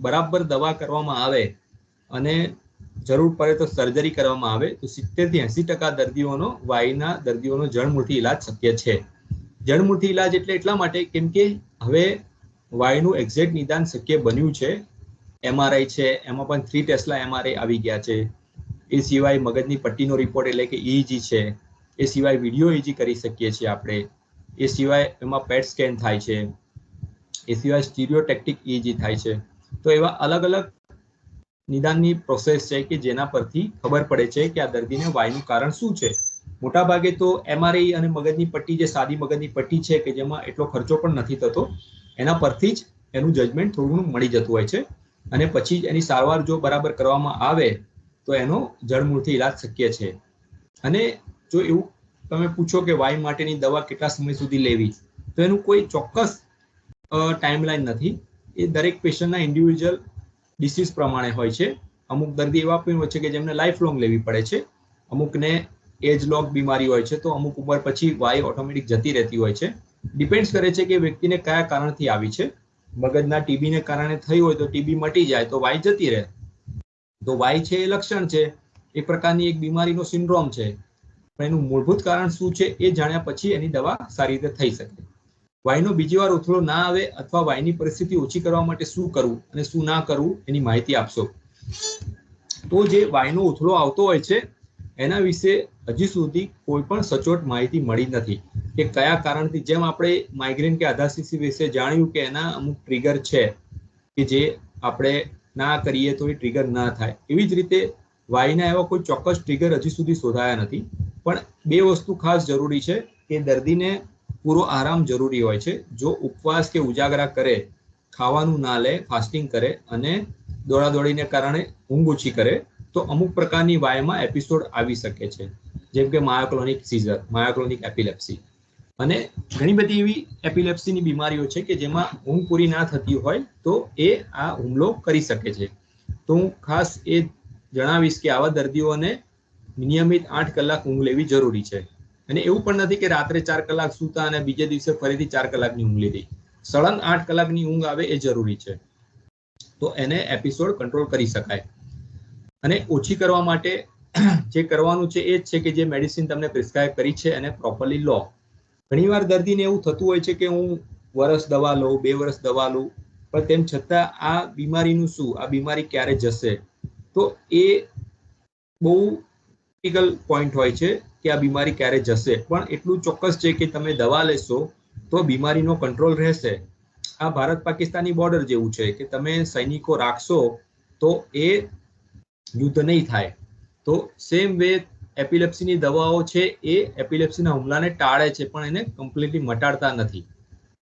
બરાબર દવા કરવામાં આવે અને જરૂર પડે તો સર્જરી કરવામાં આવે તો 70 થી 80% દર્દીઓનો વાયુના દર્દીઓનો જળમૂળથી ઇલાજ શક્ય છે. જળમૂળથી ઇલાજ એટલે એટલા માટે કેમ કે હવે વાયુનું એક્ઝેક્ટ નિદાન શક્ય બન્યું છે. MRI છે, એમાં પણ 3 ટેસ્લા MRI આવી ગયા છે. એ સિવાય મગજની પટ્ટીનો રિપોર્ટ એટલે કે EEG છે. એ સિવાય વિડીયો EEG કરી શકીએ છીએ આપણે. એ સિવાય એમાં પેટ સ્કેન થાય છે. એ સિવાય સ્ટીરિયોટેક્ટિક EEG થાય છે. તો એવા અલગ અલગ નિદાનની પ્રોસેસ છે કે જેના પરથી ખબર પડે છે કે આ દર્દીને વાયુનું કારણ શું છે. મોટા ભાગે તો MRI અને મગજની પટ્ટી, જે સાદી મગજની પટ્ટી છે કે જેમાં એટલો ખર્ચો પણ નથી થતો, એના પરથી જ એનું જજમેન્ટ થોડું મળી જતું હોય છે અને પછી એની સારવાર જો બરાબર કરવામાં આવે તો એનો જળમૂળથી ઇલાજ શક્ય છે. અને જો એવું તમે પૂછો કે વાયુ માટેની દવા કેટલા સમય સુધી લેવી, તો એનું કોઈ ચોક્કસ ટાઈમલાઈન નથી. એ દરેક પેશન્ટના ઇન્ડિવિજ્યુઅલ ડિસીઝ પ્રમાણે હોય છે. અમુક દર્દી એવા પણ હોય છે કે જેમને લાઈફ લોંગ લેવી પડે છે. અમુકને એજ લોક બીમારી હોય છે તો અમુક ઉંમર પછી વાય ઓટોમેટિક જતી રહેતી હોય છે. ડિપેન્ડ્સ કરે છે કે વ્યક્તિને કયા કારણથી આવી છે. મગજના ટીબીને કારણે થઈ હોય તો ટીબી મટી જાય તો વાય જતી રહે. તો વાય છે એ લક્ષણ છે, એક પ્રકારની એક બીમારીનો સિન્ડ્રોમ છે, પણ એનું મૂળભૂત કારણ શું છે એ જાણ્યા પછી એની દવા સારી રીતે થઈ શકે. વાયનો બીજી વાર ઉથલો ના આવે અથવા વાયની પરિસ્થિતિ ઓછી કરવા માટે શું કરવું અને શું ના કરવું એની માહિતી આપશો. તો જે વાયનો ઉથલો આવતો હોય છે એના વિશે હજી સુધી કોઈ પણ સચોટ માહિતી મળી નથી કે કયા કારણથી. જેમ આપણે માઇગ્રેન કે આધાશીશી વિશે જાણ્યું કે એના અમુક ટ્રિગર છે કે જે આપણે ના કરીએ તો એ ટ્રિગર ના થાય, એવી જ રીતે વાયના એવા કોઈ ચોક્કસ ટ્રિગર હજી સુધી શોધાયા નથી. પણ બે વસ્તુ ખાસ જરૂરી છે કે દર્દીને પૂરો આરામ જરૂરી હોય છે. જો ઉપવાસ કે ઉજાગરા કરે, ખાવાનું ના લે, ફાસ્ટિંગ કરે અને દોડાદોડીને કારણે ઊંઘ ઓછી કરે તો અમુક પ્રકારની વાયમાં એપિસોડ આવી શકે છે, જેમ કે માયોક્લોનિક સીઝર, માયોક્લોનિક એપિલેપ્સી અને ઘણી બધી એવી એપિલેપ્સીની બીમારીઓ છે કે જેમાં ઊંઘ પૂરી ના થતી હોય તો એ આ હુમલો કરી શકે છે. તો હું ખાસ એ જણાવીશ કે આવા દર્દીઓને નિયમિત 8 કલાક ઊંઘ લેવી જરૂરી છે. અને એવું પણ નથી કે રાત્રે 4 કલાક સૂતા અને બીજે દિવસે ફરીથી 4 કલાકની ઊંઘ લીધી. સળંગ 8 કલાકની ઊંઘ આવે એ જરૂરી છે. તો એને એપિસોડ કંટ્રોલ કરી શકાય. અને ઓછી કરવા માટે જે કરવાનું છે એ જ છે કે જે મેડિસિન તમને પ્રિસ્ક્રાઇબ કરી છે એને પ્રોપરલી લો. ઘણીવાર દર્દીને એવું થતું હોય છે કે હું વર્ષ દવા લઉં, 2 વર્ષ દવા લઉં, પણ તેમ છતાં આ બીમારીનું શું, આ બીમારી ક્યારે જશે, તો એ બહુ ક્રિટિકલ પોઈન્ટ હોય છે કે આ બીમારી ક્યારે જશે. પણ એટલું ચોક્કસ છે કે તમે દવા લેશો તો બીમારીનો કંટ્રોલ રહેશે. આ ભારત પાકિસ્તાનની બોર્ડર જેવું છે કે તમે સૈનિકો રાખશો તો એ યુદ્ધ નહીં થાય. તો સેમ વે એપિલેપ્સીની દવાઓ છે એ એપિલેપ્સીના હુમલાને ટાળે છે પણ એને કમ્પ્લીટલી મટાડતા નથી.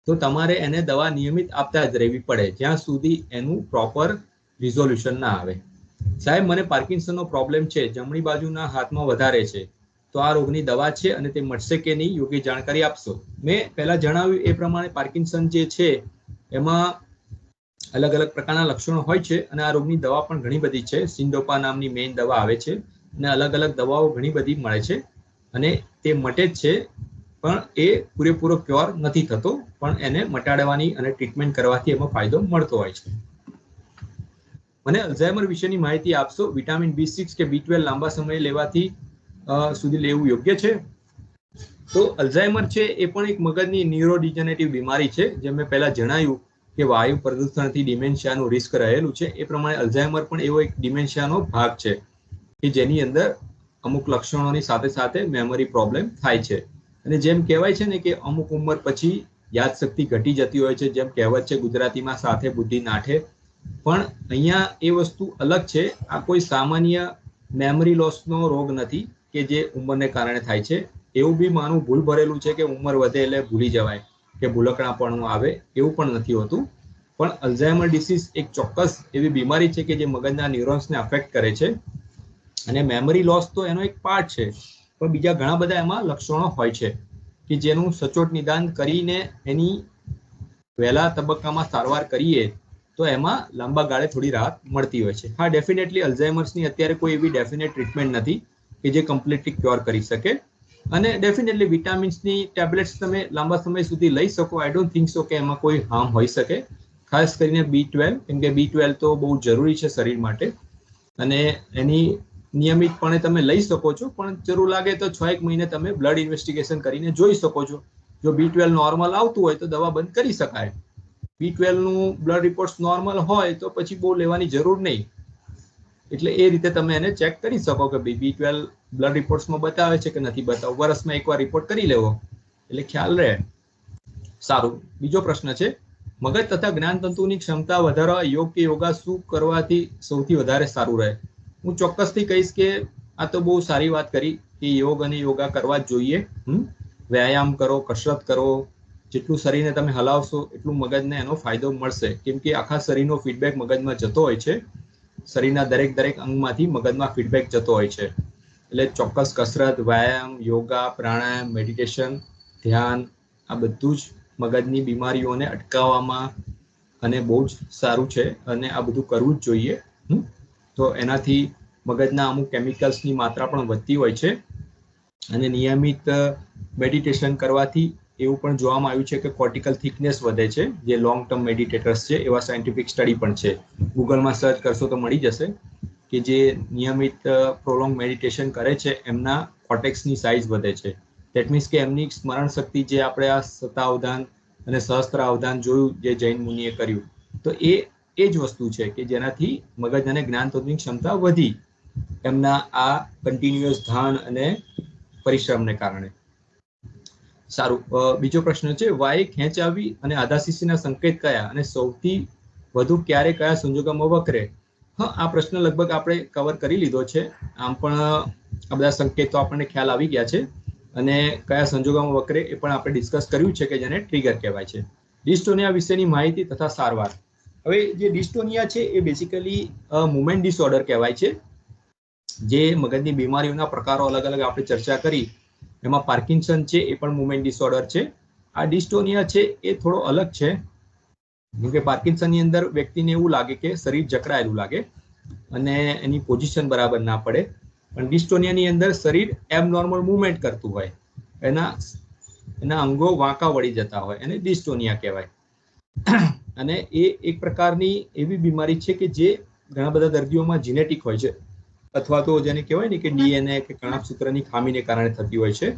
તો તમારે એને દવા નિયમિત આપતા જ રહેવી પડે જ્યાં સુધી એનું પ્રોપર રિઝોલ્યુશન ના આવે. સાહેબ, મને પાર્કિન્સનનો પ્રોબ્લેમ છે, જમણી બાજુના હાથમાં વધારે છે, તો આ રોગની દવા છે અને તે મળશે કે નહીં, યોગ્ય જાણકારી આપશો. મેં પહેલા જણાવ્યું એ પ્રમાણે પાર્કિન્સન જે છે એમાં અલગ અલગ પ્રકારના લક્ષણો હોય છે અને આ રોગની દવા પણ ઘણી બધી છે. સિન્ડોપા નામની મેઇન દવા આવે છે અને અલગ અલગ દવાઓ ઘણી બધી મળે છે અને તે મટે જ છે, પણ એ પૂરેપૂરો ક્યોર નથી થતો, પણ એને મટાડવાની અને ટ્રીટમેન્ટ કરવાથી એમાં ફાયદો મળતો હોય છે. મને અલ્ઝાઇમર વિશેની માહિતી આપશો. વિટામિન B6 કે B12 લાંબા સમય લેવાથી સુધી લેવું યોગ્ય છે? તો અલ્ઝાઇમર છે એ પણ એક મગજની ન્યુરોડિજનરેટિવ બીમારી છે. જેમ મેં પહેલા જણાવ્યું કે વાયુ પ્રદૂષણથી ડિમેન્શિયાનું રિસ્ક રહેલું છે, એ પ્રમાણે અલ્ઝાઇમર પણ એવો એક ડિમેન્શિયાનો ભાગ છે કે જેની અંદર અમુક લક્ષણોની સાથે સાથે મેમરી પ્રોબ્લેમ થાય છે. અને જેમ કહેવાય છે ને કે અમુક ઉંમર પછી યાદશક્તિ ઘટી જતી હોય છે, જેમ કહેવત છે ગુજરાતીમાં, સાથે બુદ્ધિ નાઠે. પણ અહીંયા એ વસ્તુ અલગ છે. આ કોઈ સામાન્ય મેમરી લોસનો રોગ નથી કે જે ઉંમરને કારણે થાય છે. એવું બી માનવું ભૂલ ભરેલું છે કે ઉંમર વધે એટલે ભૂલી જવાય કે ભૂલકણાપણું આવે, એવું પણ નથી હોતું. પણ અલ્ઝાઇમર ડિસીઝ એક ચોક્કસ એવી બીમારી છે કે જે મગજના ન્યુરોન્સને અફેક્ટ કરે છે અને મેમરી લોસ તો એનો એક પાર્ટ છે, પણ બીજા ઘણા બધા એમાં લક્ષણો હોય છે કે જેનું સચોટ નિદાન કરીને એની વહેલા તબક્કામાં સારવાર કરીએ તો એમાં લાંબા ગાળે થોડી રાહત મળતી હોય છે. હા, ડેફિનેટલી અલ્ઝાઇમર્સની અત્યારે કોઈ એવી ડેફિનેટ ટ્રીટમેન્ટ નથી કે જે કમ્પ્લીટલી ક્યોર કરી શકે, અને ડેફિનેટલી વિટામિન્સની ટેબ્લેટ્સ તમે લાંબા સમય સુધી લઈ શકો. આઈ ડોન્ટ થિંક સો કે એમાં કોઈ હાર્મ હોઈ શકે, ખાસ કરીને B12, કેમ કે B12 તો બહુ જરૂરી છે શરીર માટે અને એની નિયમિતપણે તમે લઈ શકો છો, પણ જરૂર લાગે તો 6-1 મહિને તમે બ્લડ ઇન્વેસ્ટિગેશન કરીને જોઈ શકો છો. જો B12 નોર્મલ આવતું હોય તો દવા બંધ કરી શકાય. B12 નું બ્લડ રિપોર્ટ્સ નોર્મલ હોય તો પછી બહુ લેવાની જરૂર નહીં. એટલે એ રીતે તમે એને ચેક કરી શકો કે B12 બ્લડ રિપોર્ટ્સમાં બતાવે છે કે નથી બતાવવું. વર્ષમાં એકવાર રિપોર્ટ કરી લેવો એટલે ખ્યાલ રહે. સારું, બીજો પ્રશ્ન છે, મગજ તથા જ્ઞાનતંતુની ક્ષમતા વધારવા યોગ કે યોગા શું કરવાથી સૌથી વધારે સારું રહે? હું ચોક્કસથી કહીશ કે આ તો બહુ સારી વાત કરી કે યોગ અને યોગા કરવા જ જોઈએ. વ્યાયામ કરો, કસરત કરો, જેટલું શરીરને તમે હલાવશો એટલું મગજને એનો ફાયદો મળશે, કેમ કે આખા શરીરનો ફીડબેક મગજમાં જતો હોય છે. શરીરના દરેક અંગમાંથી મગજમાં ફીડબેક જતો હોય છે. એટલે ચોક્કસ કસરત, વ્યાયામ, યોગા, પ્રાણાયામ, મેડિટેશન, ધ્યાન, આ બધું જ મગજની બીમારીઓને અટકાવવામાં અને બહુ જ સારું છે અને આ બધું કરવું જ જોઈએ. તો એનાથી મગજના અમુક કેમિકલ્સની માત્રા પણ વધતી હોય છે અને નિયમિત મેડિટેશન કરવાથી એવું પણ જોવામાં આવ્યું છે કે કોર્ટિકલ થિકનેસ વધે છે. જે લોંગ ટર્મ મેડિટેટર્સ છે એવા સાયન્ટિફિક સ્ટડી પણ છે. ગૂગલમાં સર્ચ કરશો તો મળી જશે કે જે નિયમિત પ્રોલોંગ મેડિટેશન કરે છે એમના કોર્ટેક્સની સાઇઝ વધે છે. ધેટ મીન્સ કે એમની સ્મરણ શક્તિ, જે આપણે આ શતાવધાન અને સહસ્ત્રાવધાન જોયું જે જૈન મુનિએ કર્યું, તો એ જ વસ્તુ છે કે જેનાથી મગજ અને જ્ઞાનતંતુની ક્ષમતા વધી એમના આ કન્ટિન્યુઅસ ધ્યાન અને પરિશ્રમને કારણે. સારું, બીજો પ્રશ્ન છે, વાય ખેંચાવી અને આધાશીશીના સંકેત કયા અને સૌથી વધુ ક્યારે કયા સંજોગોમાં વકરે? હા, આ પ્રશ્ન લગભગ આપણે કવર કરી લીધો છે. આમ પણ આ બધા સંકેતો આપણને ખ્યાલ આવી ગયા છે અને કયા સંજોગોમાં વકરે એ પણ આપણે ડિસ્કસ કર્યું છે કે જેને ટ્રિગર કહેવાય છે. ડિસ્ટોનિયા વિશેની માહિતી તથા સારવાર. હવે જે ડિસ્ટોનિયા છે એ બેઝિકલી મુવમેન્ટ ડિસઓર્ડર કહેવાય છે. જે મગજની બીમારીઓના પ્રકારો અલગ અલગ આપણે ચર્ચા કરી, એમાં પાર્કિન્સન છે એ પણ મુવમેન્ટ ડિસઓર્ડર છે. આ ડિસ્ટોનિયા છે એ થોડો અલગ છે, કેમ કે પાર્કિન્સનની અંદર વ્યક્તિને એવું લાગે કે શરીર જકડાયેલું લાગે અને એની પોઝિશન બરાબર ના પડે. પણ ડિસ્ટોનિયાની અંદર શરીર એબનોર્મલ મુવમેન્ટ કરતું હોય, એના અંગો વાંકા વળી જતા હોય, એને ડિસ્ટોનિયા કહેવાય. અને એ એક પ્રકારની એવી બીમારી છે કે જે ઘણા બધા દર્દીઓમાં જીનેટિક હોય છે, અથવા તો જેને કહેવાય ને કે DNA કે કણકસૂત્રની ખામીને કારણે થતી હોય છે.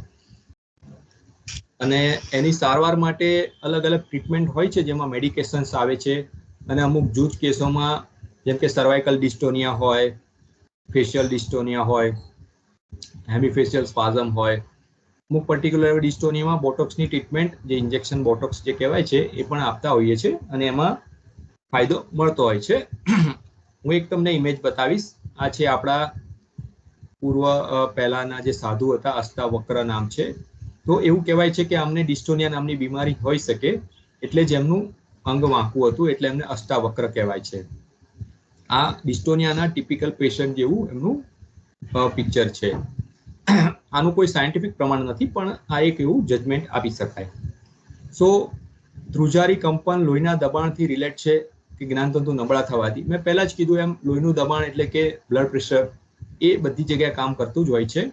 અને એની સારવાર માટે અલગ અલગ ટ્રીટમેન્ટ હોય છે, જેમાં મેડિકેશન્સ આવે છે અને અમુક જૂથ કેસોમાં જેમ કે સર્વાઇકલ ડિસ્ટોનિયા હોય, ફેશિયલ ડિસ્ટોનિયા હોય, હેમિફેશિયલ સ્પાઝમ હોય, અમુક પર્ટિક્યુલર ડિસ્ટોનિયામાં બોટોક્સની ટ્રીટમેન્ટ, જે ઇન્જેક્શન બોટોક્સ જે કહેવાય છે, એ પણ આપતા હોઈએ છે અને એમાં ફાયદો મળતો હોય છે. હું એક તમને ઇમેજ બતાવીશ. આ છે આપણા પૂર્વ પહેલાના જે સાધુ હતા, અષ્ટાવક્ર નામ છે. તો એવું કહેવાય છે કે અમને ડિસ્ટોનિયા નામની બીમારી હોઈ શકે, એટલે જ એમનું અંગ વાંકું હતું, એટલે એમને અષ્ટાવક્ર કહેવાય છે. આ ડિસ્ટોનિયાના ટિપિકલ પેશન્ટ જેવું એમનું પિક્ચર છે. આનું કોઈ સાયન્ટિફિક પ્રમાણ નથી, પણ આ એક એવું જજમેન્ટ આપી શકાય. સો ધ્રુજારી કંપન લોહીના દબાણથી રિલેટ છે કે જ્ઞાનતંતુ નબળા થવાથી? મેં પહેલા જ કીધું એમ, લોહીનું દબાણ એટલે કે બ્લડ પ્રેશર એ બધી જગ્યાએ કામ કરતું જ હોય છે.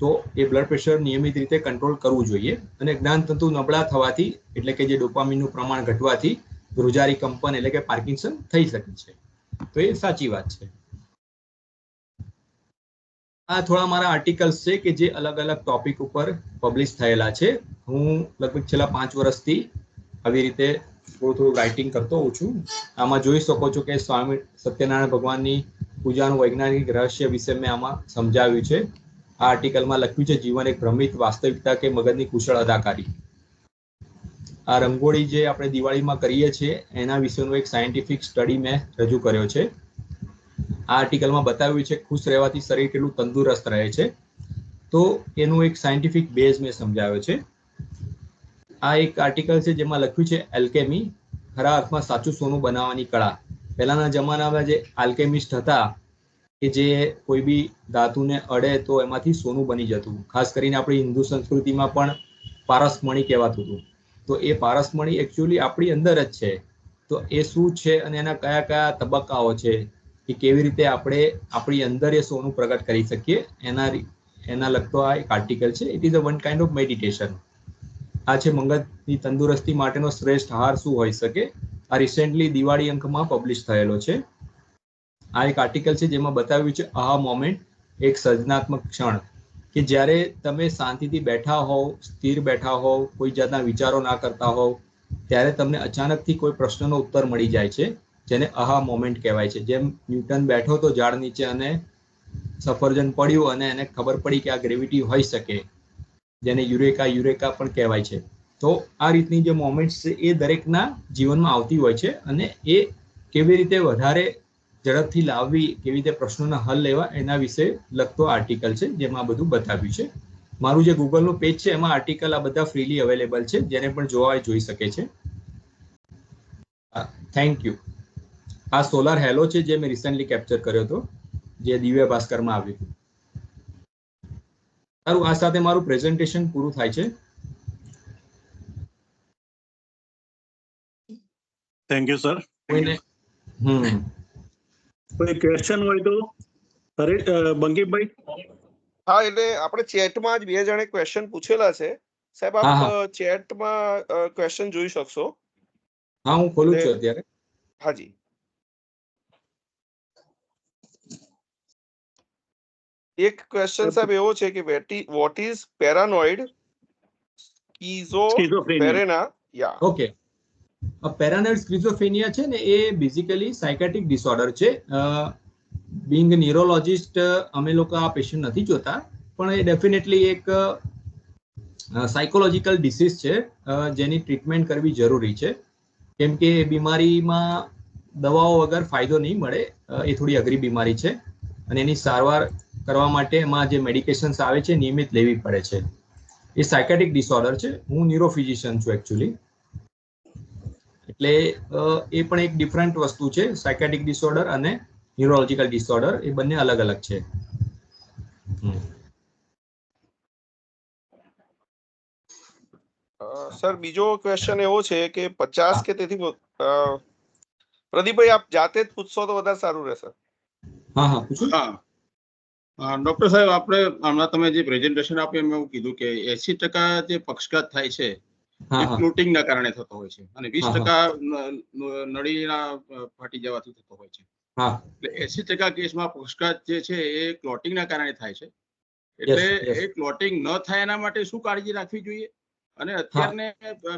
તો એ બ્લડ પ્રેશર નિયમિત રીતે કંટ્રોલ કરવું જોઈએ. અને જ્ઞાનતંતુ નબળા થવાથી એટલે કે જે ડોપામિનનું પ્રમાણ ઘટવાથી ધ્રુજારી કંપન એટલે કે પાર્કિન્સન થઈ શકે છે. તો એ સાચી વાત છે. આ થોડા મારા આર્ટિકલ્સ છે કે જે અલગ અલગ ટોપિક ઉપર પબ્લિશ થયેલા છે. હું લગભગ છેલ્લા 5 વર્ષથી આવી રીતે થોડું રાઇટિંગ કરતો હોઉં છું. આમાં જોઈ શકો છો કે સ્વામી સત્યનારાયણ ભગવાનની પૂજાનું વૈજ્ઞાનિક રહસ્ય વિશે મેં આમાં સમજાવ્યું છે. આ આર્ટિકલમાં લખ્યું છે, જીવન એક ભ્રમિત વાસ્તવિકતા કે મગજની કુશળ અદાકારી. આ રંગોળી જે આપણે દિવાળીમાં કરીએ છીએ એના વિશેનો એક સાયન્ટિફિક સ્ટડી મેં રજૂ કર્યો છે. આ આર્ટિકલમાં બતાવ્યું છે ખુશ રહેવાથી શરીર કેટલું તંદુરસ્ત રહે છે. તો એનું એક સાયન્ટિફિક બેઝ મેં સમજાવ્યો છે. આ એક આર્ટિકલ છે જેમાં લખ્યું છે એલ્કેમી, ખરા અર્થમાં સાચું સોનું બનાવવાની કળા. પહેલાના જમાનામાં જે આલ્કેમિસ્ટ હતા કે જે કોઈ બી ધાતુને અડે તો એમાંથી સોનું બની જતું. ખાસ કરીને આપણી હિન્દુ સંસ્કૃતિમાં પણ પારસમણી કહેવાતું હતું. તો એ પારસમણી એકચ્યુઅલી આપણી અંદર જ છે. તો એ શું છે અને એના કયા કયા તબક્કાઓ છે કે કેવી રીતે આપણે આપણી અંદર એ સોનું પ્રગટ કરી શકીએ, એના લગતો આ એક આર્ટિકલ છે. It is a one kind of meditation. આ છે મગજની તંદુરસ્તી માટેનો શ્રેષ્ઠ આહાર શું હોઈ શકે. આ રિસેન્ટલી દિવાળી અંકમાં પબ્લિશ થયેલો છે. આ એક આર્ટિકલ છે જેમાં બતાવ્યું છે આહા મોમેન્ટ, એક સર્જનાત્મક ક્ષણ કે જ્યારે તમે શાંતિથી બેઠા હોવ, સ્થિર બેઠા હોવ, કોઈ જાતના વિચારો ના કરતા હોવ, ત્યારે તમને અચાનકથી કોઈ પ્રશ્નનો ઉત્તર મળી જાય છે, જેને આહા મોમેન્ટ કહેવાય છે. જેમ ન્યૂટન બેઠો તો ઝાડ નીચે અને સફરજન પડ્યું અને એને ખબર પડી કે આ ગ્રેવિટી હોઈ શકે, જેને યુરેકા પણ કહેવાય છે. તો આ રીતની જે મોમેન્ટ્સ છે એ દરેકના જીવનમાં આવતી હોય છે અને એ કેવી રીતે વધારે ઝડપથી લાવવી, કેવી રીતે પ્રશ્નોના હલ લેવા, એના વિશે લગતો આર્ટિકલ છે જેમાં બધું બતાવ્યું છે. મારું જે ગૂગલનું પેજ છે એમાં આર્ટિકલ આ બધા ફ્રીલી અવેલેબલ છે, જેને પણ જોવા હોય જોઈ શકે છે. Thank you. આ સોલાર હેલો છે જે મેં રિસેન્ટલી કેપ્ચર કર્યો હતો, જે દિવ્ય ભાસ્કરમાં આવ્યું હતું. સારું, આ સાથે મારું પ્રેઝન્ટેશન પૂરું થાય છે. Thank you sir. કોઈને કોઈ ક્વેશ્ચન હોય તો બંકીમભાઈ? હા, એટલે આપણે ચેટમાં જ 2 જણે ક્વેશ્ચન પૂછેલા છે સાહેબ. હા, આપ હા. ચેટમાં ક્વેશ્ચન જોઈ શકશો. હા, હું ખોલું છું અત્યારે. હાજી. એક ક્વેશ્ચન સાહેબ એવો છે કે what is પેરાનોઇડ schizophrenia? Yeah. Okay. પેરાનોઇડ schizophrenia છે ને એ બેઝિકલી સાયકેટ્રિક ડિસઓર્ડર છે. બિંગ ન્યુરોલોજિસ્ટ અમે લોકો આ પેશન્ટ નથી જોતા, પણ એ ડેફિનેટલી એક સાયકોલોજીકલ ડિસીઝ છે જેની ટ્રીટમેન્ટ કરવી જરૂરી છે. કેમ કે એ બીમારીમાં દવાઓ વગર ફાયદો નહીં મળે. એ થોડી અઘરી બીમારી છે અને એની સારવાર કરવા માટે એમાં જે મેડિકેશન્સ આવે છે નિયમિત લેવી પડે છે. એ સાયકેટ્રિક ડિસઓર્ડર છે. હું ન્યુરોફિઝિશિયન છું એકચ્યુઅલી, એટલે એ પણ એક ડિફરન્ટ વસ્તુ છે. સાયકેટ્રિક ડિસઓર્ડર અને ન્યુરોલોજીકલ ડિસઓર્ડર એ બંને અલગ અલગ છે. સર બીજો ક્વેશ્ચન એવો છે કે 50 કે તેથી પ્રદીપભાઈ આપ જાતે જ પૂછશો તો વધારે સારું રહેશે. હા હા પૂછો. હા, ડોક્ટર સાહેબ, આપણે હમણાં તમે જે પ્રેઝન્ટેશન આપ્યું એમાં એવું કીધું કે 80% જે પક્ષઘાત થાય છે એ ક્લોટિંગના કારણે થતો હોય છે અને 20% નળીના ફાટી જવાથી થતો હોય છે. એટલે 80% કેસમાં પક્ષઘાત જે છે એ ક્લોટિંગના કારણે થાય છે. એટલે એ ક્લોટિંગ ન થાય એના માટે શું કાળજી રાખવી જોઈએ? અને અત્યારને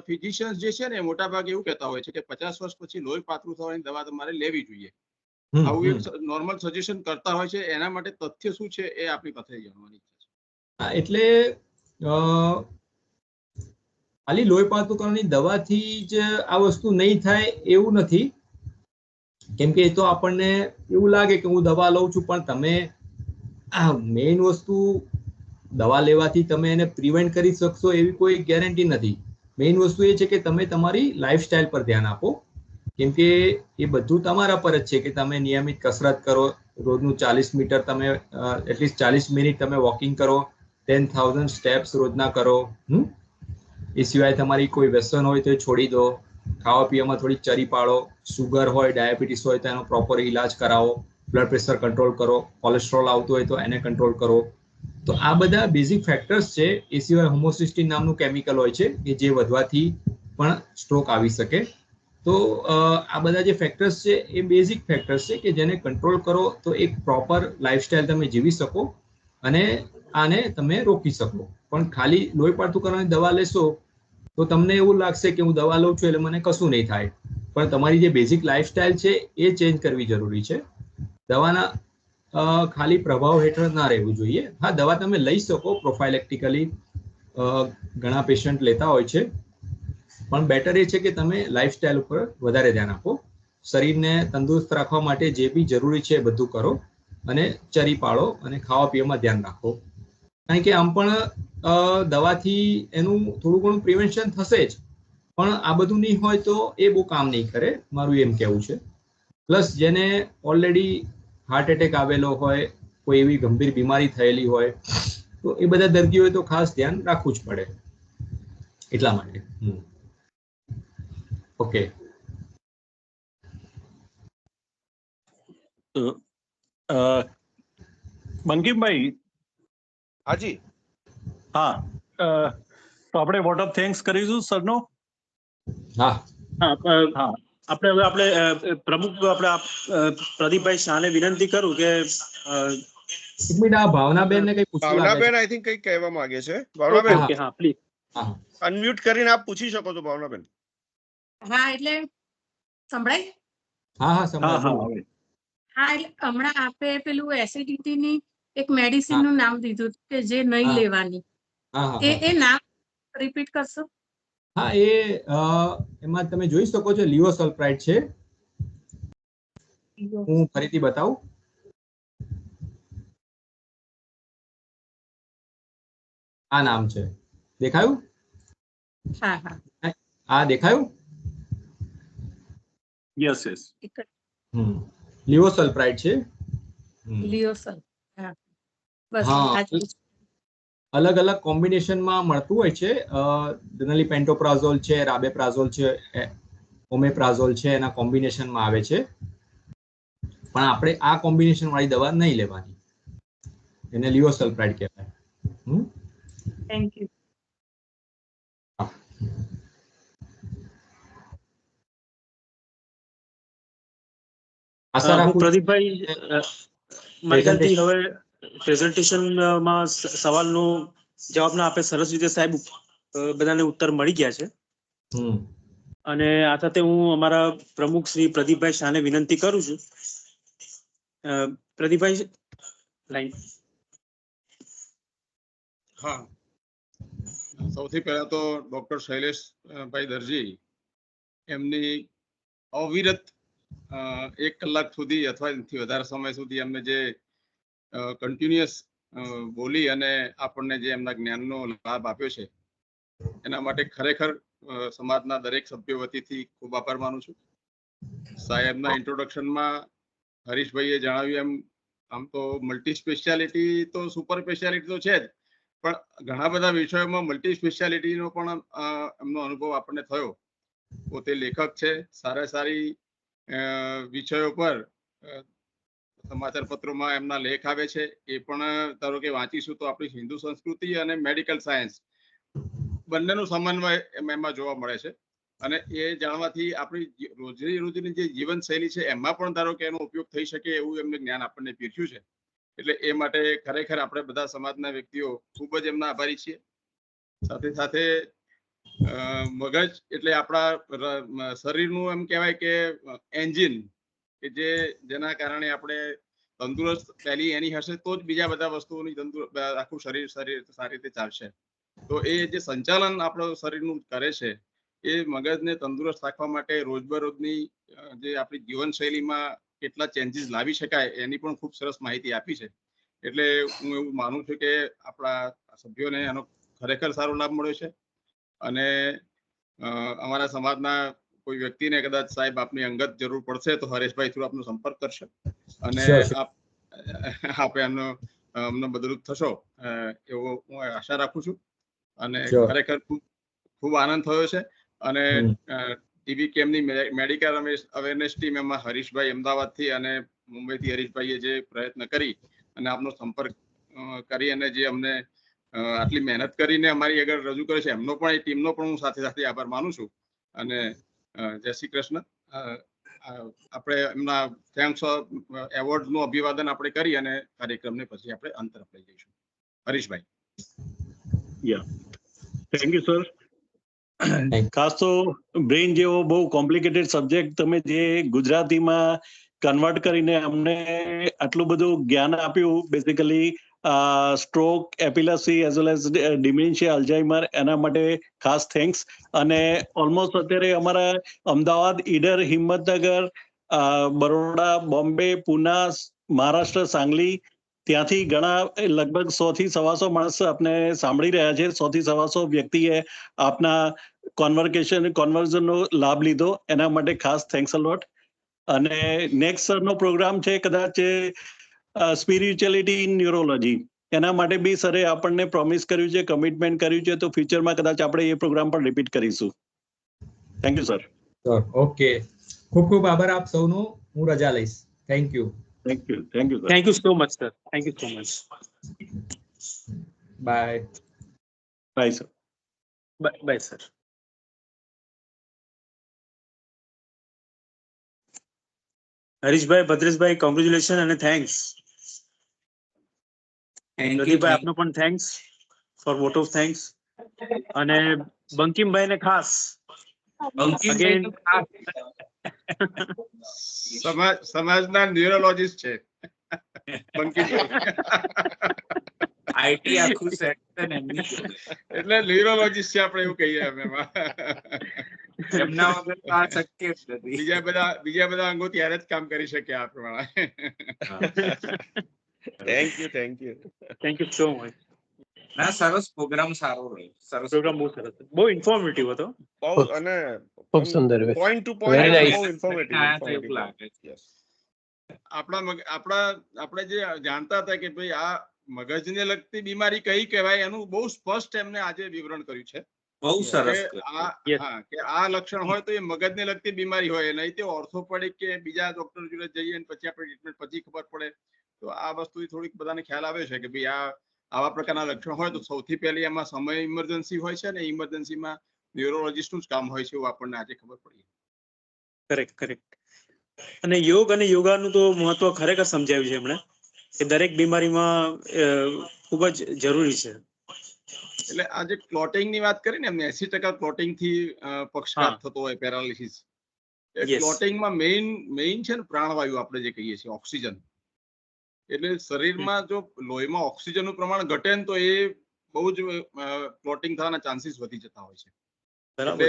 ફિઝિશિયન્સ જે છે ને મોટા ભાગે એવું કહેતા હોય છે કે 50 વર્ષ પછી લોહી પાતળું થવાની દવા તમારે લેવી જોઈએ. આવું એક નોર્મલ સજેશન કરતા હોય છે. એના માટે તથ્ય શું છે એ આપણી પાસે જાણવાની ઈચ્છા છે. એટલે ખાલી લોહી પાતળું કરવાની દવાથી જ આ વસ્તુ નહીં થાય એવું નથી. કેમ કે એ તો આપણને એવું લાગે કે હું દવા લઉં છું, પણ તમે મેઇન વસ્તુ દવા લેવાથી તમે એને પ્રિવેન્ટ કરી શકશો એવી કોઈ ગેરંટી નથી. મેઇન વસ્તુ એ છે કે તમે તમારી લાઈફસ્ટાઈલ પર ધ્યાન આપો. કેમ કે એ બધું તમારા પર જ છે કે તમે નિયમિત કસરત કરો, રોજનું 40 મીટર તમે એટલીસ્ટ 40 મિનિટ તમે વોકિંગ કરો, 10,000 સ્ટેપ્સ રોજના કરો. એ સિવાય તમારી કોઈ વ્યસન હોય તો એ છોડી દો. ખાવા પીવામાં થોડી ચરી પાડો. સુગર હોય, ડાયાબિટીસ હોય તો એનો પ્રોપર ઇલાજ કરાવો. બ્લડ પ્રેશર કંટ્રોલ કરો. કોલેસ્ટ્રોલ આવતું હોય તો એને કંટ્રોલ કરો. તો આ બધા બેઝિક ફેક્ટર્સ છે. એ સિવાય હોમોસિસ્ટિન નામનું કેમિકલ હોય છે કે જે વધવાથી પણ સ્ટ્રોક આવી શકે. તો આ બધા જે ફેક્ટર્સ છે એ બેઝિક ફેક્ટર્સ છે કે જેને કંટ્રોલ કરો તો એક પ્રોપર લાઈફસ્ટાઈલ તમે જીવી શકો અને આને તમે રોકી શકો. પણ ખાલી લોહી પાતળું કરવાની દવા લેશો તો તમને એવું લાગશે કે હું દવા લઉં છું એટલે મને કશું નહીં થાય, પણ તમારી જે બેઝિક લાઈફસ્ટાઈલ છે એ ચેન્જ કરવી જરૂરી છે. દવાના ખાલી પ્રભાવ હેઠળ ના રહેવું જોઈએ. હા, દવા તમે લઈ શકો પ્રોફાઇલેક્ટિકલી, ઘણા પેશન્ટ લેતા હોય છે, પણ બેટર એ છે કે તમે લાઈફસ્ટાઈલ ઉપર વધારે ધ્યાન આપો. શરીરને તંદુરસ્ત રાખવા માટે જે બી જરૂરી છે એ બધું કરો અને ચરી પાડો અને ખાવા પીવામાં ધ્યાન રાખો. કારણ કે આમ પણ દવાથી એનું થોડું ઘણું પ્રિવેન્શન થશે જ, પણ આ બધું નહીં હોય તો એ બહુ કામ નહીં કરે, મારું એમ કહેવું છે. પ્લસ જેને ઓલરેડી હાર્ટ એટેક આવેલો હોય, કોઈ એવી ગંભીર બીમારી થયેલી હોય, તો એ બધા દર્દીઓએ તો ખાસ ધ્યાન રાખવું જ પડે. એટલા માટે. ઓકે. બંકીમભાઈ, હાજી હા તો આપણે વોટ ઓફ થેન્ક્સ કરીશું સરનો. હા આપણે હવે પ્રમુખ પ્રદીપભાઈ શાહને વિનંતી કરું કે એક મિનિટ, આ ભાવનાબેન ને કઈ પૂછવું લાગે ભાવનાબેન છે. આઈ થિંક કંઈક કહેવા માંગે છે. ભાવનાબેન ઓકે હા પ્લીઝ. હા અનમ્યુટ કરીને આપ પૂછી શકો છો ભાવનાબેન. હા એટલે સંભળાય? હા હા સંભળાય, હા બોલો. હવે હા એટલે હમણાં આપે પેલું એસિડિટી ની એક મેડિસિન નું નામ દીધું હતું કે જે નહીં હા. લેવાની. હા હા એ નામ રિપીટ કરશો? હા એમાં તમે જોઈ શકો છો લિવોસલ્ફાઇડ છે. હું ફરીથી બતાવું. આ નામ છે, દેખાયું? હા હા આ દેખાયું? Yes yes. લિવોસલ્ફાઇડ છે. લિયોસલ. હા બસ હા. આ જ. અલગ અલગ કોમ્બિનેશનમાં મળતું હોય છે. જનરલી પેન્ટોપ્રાઝોલ છે, રાબેપ્રાઝોલ છે, ઓમેપ્રાઝોલ છે, એના કોમ્બિનેશનમાં આવે છે. પણ આપણે આ કોમ્બિનેશન વાળી દવા નહીં લેવાની, એને લિવોસલ્ફાઇડ કહેવાય. Thank you. આશા હું રાખું પ્રદીપભાઈ મારી ખ્યાલથી હવે પ્રેઝન્ટેશનમાં સવાલનો જવાબના આપે સરસ રીતે સાહેબ બધાને ઉત્તર મળી ગયા છે. અને આ સાથે હું અમારા પ્રમુખ શ્રી પ્રદીપભાઈ શાહને વિનંતી કરું છું. પ્રદીપભાઈ લાઈન. હા, સૌથી પહેલા તો ડોક્ટર શૈલેષભાઈ દરજી એમની અવિરત 1 કલાક સુધી અથવા એનાથી વધારે સમય સુધી એમને જે કન્ટિન્યુઅસ બોલી અને આપણને જે એમના જ્ઞાનનો લાભ આપ્યો છે એના માટે ખરેખર સમાજના દરેક સભ્યો વતીથી ખૂબ આભાર માનું છું. સાહેબના ઇન્ટ્રોડક્શનમાં હરીશભાઈએ જણાવ્યું એમ આમ તો મલ્ટી સ્પેશિયાલિટી તો સુપર સ્પેશિયાલિટી તો છે જ, પણ ઘણા બધા વિષયોમાં મલ્ટી સ્પેશિયાલિટીનો પણ એમનો અનુભવ આપણને થયો. પોતે લેખક છે, સારી વિષયો પર સમાચાર પત્રોમાં એમના લેખ આવે છે. એ પણ ધારો કે વાંચીશું તો આપણી હિન્દુ સંસ્કૃતિ અને મેડિકલ સાયન્સ બંનેનું સમન્વય એમાં જોવા મળે છે. અને એ જાણવાથી આપણી રોજની જે જીવનશૈલી છે એમાં પણ ધારો કે એનો ઉપયોગ થઈ શકે એવું એમને જ્ઞાન આપણને પીરસ્યું છે. એટલે એ માટે ખરેખર આપણે બધા સમાજના વ્યક્તિઓ ખૂબ જ એમના આભારી છીએ. સાથે સાથે મગજ એટલે આપણા શરીરનું એમ કહેવાય કે એન્જિન કે જેના કારણે આપણે તંદુરસ્ત પહેલી એની હશે તો જ બીજા બધા વસ્તુઓની આખું શરીર સારી રીતે ચાલશે. તો એ જે સંચાલન આપણું શરીરનું કરે છે એ મગજને તંદુરસ્ત રાખવા માટે રોજબરોજની જે આપણી જીવનશૈલીમાં કેટલા ચેન્જીસ લાવી શકાય એની પણ ખૂબ સરસ માહિતી આપી છે. એટલે હું એવું માનું છું કે આપણા સભ્યોને એનો ખરેખર સારો લાભ મળ્યો છે. અને અમારા સમાજના કોઈ વ્યક્તિને કદાચ સાહેબ આપની અંગત જરૂર પડશે તો હરેશભાઈ થ્રુ આપનો સંપર્ક કરશે અને આપ એમનો મદદરૂપ થશો એવો હું આશા રાખું છું. અને ખરેખર ખૂબ આનંદ થયો છે. અને ટીબીકેમની મેડિકલ અવેરનેસ ટીમ એમાં હરીશભાઈ અમદાવાદથી અને મુંબઈથી હરીશભાઈએ જે પ્રયત્ન કરી અને આપનો સંપર્ક કરી અને જે અમને આટલી મહેનત કરીને અમારી આગળ રજૂ કરે છે એમનો પણ એ ટીમનો પણ હું સાથે સાથે આભાર માનું છું. અને જય શ્રી કૃષ્ણ. આપણે એમના થેન્ક્સ એવોર્ડનું અભિવાદન આપણે કરી અને કાર્યક્રમને પછી આપણે અંત તરફ લઈ જઈશું. હરીશભાઈ. Thank you sir. ખાસ તો બ્રેઇન જેવો બહુ કોમ્પ્લિકેટેડ સબ્જેક્ટ તમે જે ગુજરાતીમાં કન્વર્ટ કરીને અમને આટલું બધું જ્ઞાન આપ્યું. Basically stroke, epilepsy as well as dementia, Alzheimer, એના માટે ખાસ થેન્ક્સ. અને ઓલમોસ્ટ અત્યારે અમારા અમદાવાદ, ઈડર, હિંમતનગર, બરોડા, બોમ્બે, પુના, મહારાષ્ટ્ર, સાંગલી, ત્યાંથી ઘણા લગભગ 100 થી 125 માણસ આપને સાંભળી રહ્યા છે. 100 થી 125 વ્યક્તિએ આપના કન્વર્ઝનનો લાભ લીધો. એના માટે ખાસ થેન્ક્સ અ લોટ. અને નેક્સ્ટ સરનો પ્રોગ્રામ છે કદાચ સ્પિરિચ્યુઅલિટી ઇન ન્યુરોલોજી. એના માટે બી સરે આપણને પ્રોમિસ કર્યું છે, કમિટમેન્ટ કર્યું છે. તો ફ્યુચરમાં કદાચ આપણે એ પ્રોગ્રામ પણ રિપીટ કરીશું. Thank you sir. ઓકે, ખૂબ ખૂબ આભાર આપ સૌનો. હું રજા લઈશ. Thank you. Thank you. Thank you sir. Thank you so much sir. Thank you so much. Bye. Bye sir. Bye sir. Harishbhai, Bhadreshbhai, congratulation અને થેન્ક્સ. પ્રદીપભાઈ, આપનો પણ thanks for vote of thanks. અને બંકિમભાઈ ને ખાસ again સમાજના ન્યુરોલોજીસ્ટ છે આઈટી આખું સેક્શન એમની એટલે ન્યુરોલોજીસ્ટ છે આપણે એવું કહીએ અમે એમાં. એમના વગર તો આ શક્ય જ નથી. બીજા બધા અંગો ત્યારે જ કામ કરી શકે આ પ્રમાણે. Thank you thank you so much. ના, સરસ પ્રોગ્રામ, સારો રહ્યો. સરસ પ્રોગ્રામ બહુ સરસ હતો, બહુ ઇન્ફોર્મેટિવ હતો. બહુ અને ખૂબ સુંદર. Point to Very point nice. બહુ એવું ઇન્ફોર્મેટિવ. લાગે છે. આપણે જે જાણતા હતા કે ભાઈ આ મગજને લગતી બીમારી કઈ કહેવાય એનું બહુ સ્પષ્ટ એમને આજે વિવરણ કર્યું છે. બહુ સરસ. કે આ લક્ષણ હોય તો એ મગજને લગતી બીમારી હોય, નહીં તે ઓર્થોપેડિક કે બીજા ડોક્ટર જોડે જઈએ અને પછી આપણે ટ્રીટમેન્ટ પછી ખબર પડે. તો આ વસ્તુ થોડીક બધાને ખ્યાલ આવે છે કે ભાઈ આવા પ્રકારના લક્ષણ હોય તો સૌથી પહેલી એમાં સમય ઇમરજન્સી હોય છે, અને ઇમરજન્સીમાં ન્યુરોલોજીસ્ટનું જ કામ હોય છે, એવું આપણને આજે ખબર પડી. કરેક્ટ. અને યોગ અને યોગાનું તો મહત્વ ખરેખર સમજાવ્યું છે એમણે કે દરેક બીમારીમાં ખૂબ જ જરૂરી છે. એટલે આ જે ક્લોટિંગ ની વાત કરી ને એમને 80% ક્લોટિંગ થી પક્ષઘાત થતો હોય, પેરાલિસિસ. ક્લોટિંગમાં મેઇન છે ને પ્રાણવાયુ આપણે જે કહીએ છીએ, ઓક્સિજન. એટલે શરીરમાં જો લોહીમાં ઓક્સિજનનું પ્રમાણ ઘટે ને તો એ બહુ જ ક્લોટિંગ થવાના ચાન્સીસ વધી જતા હોય છે. એટલે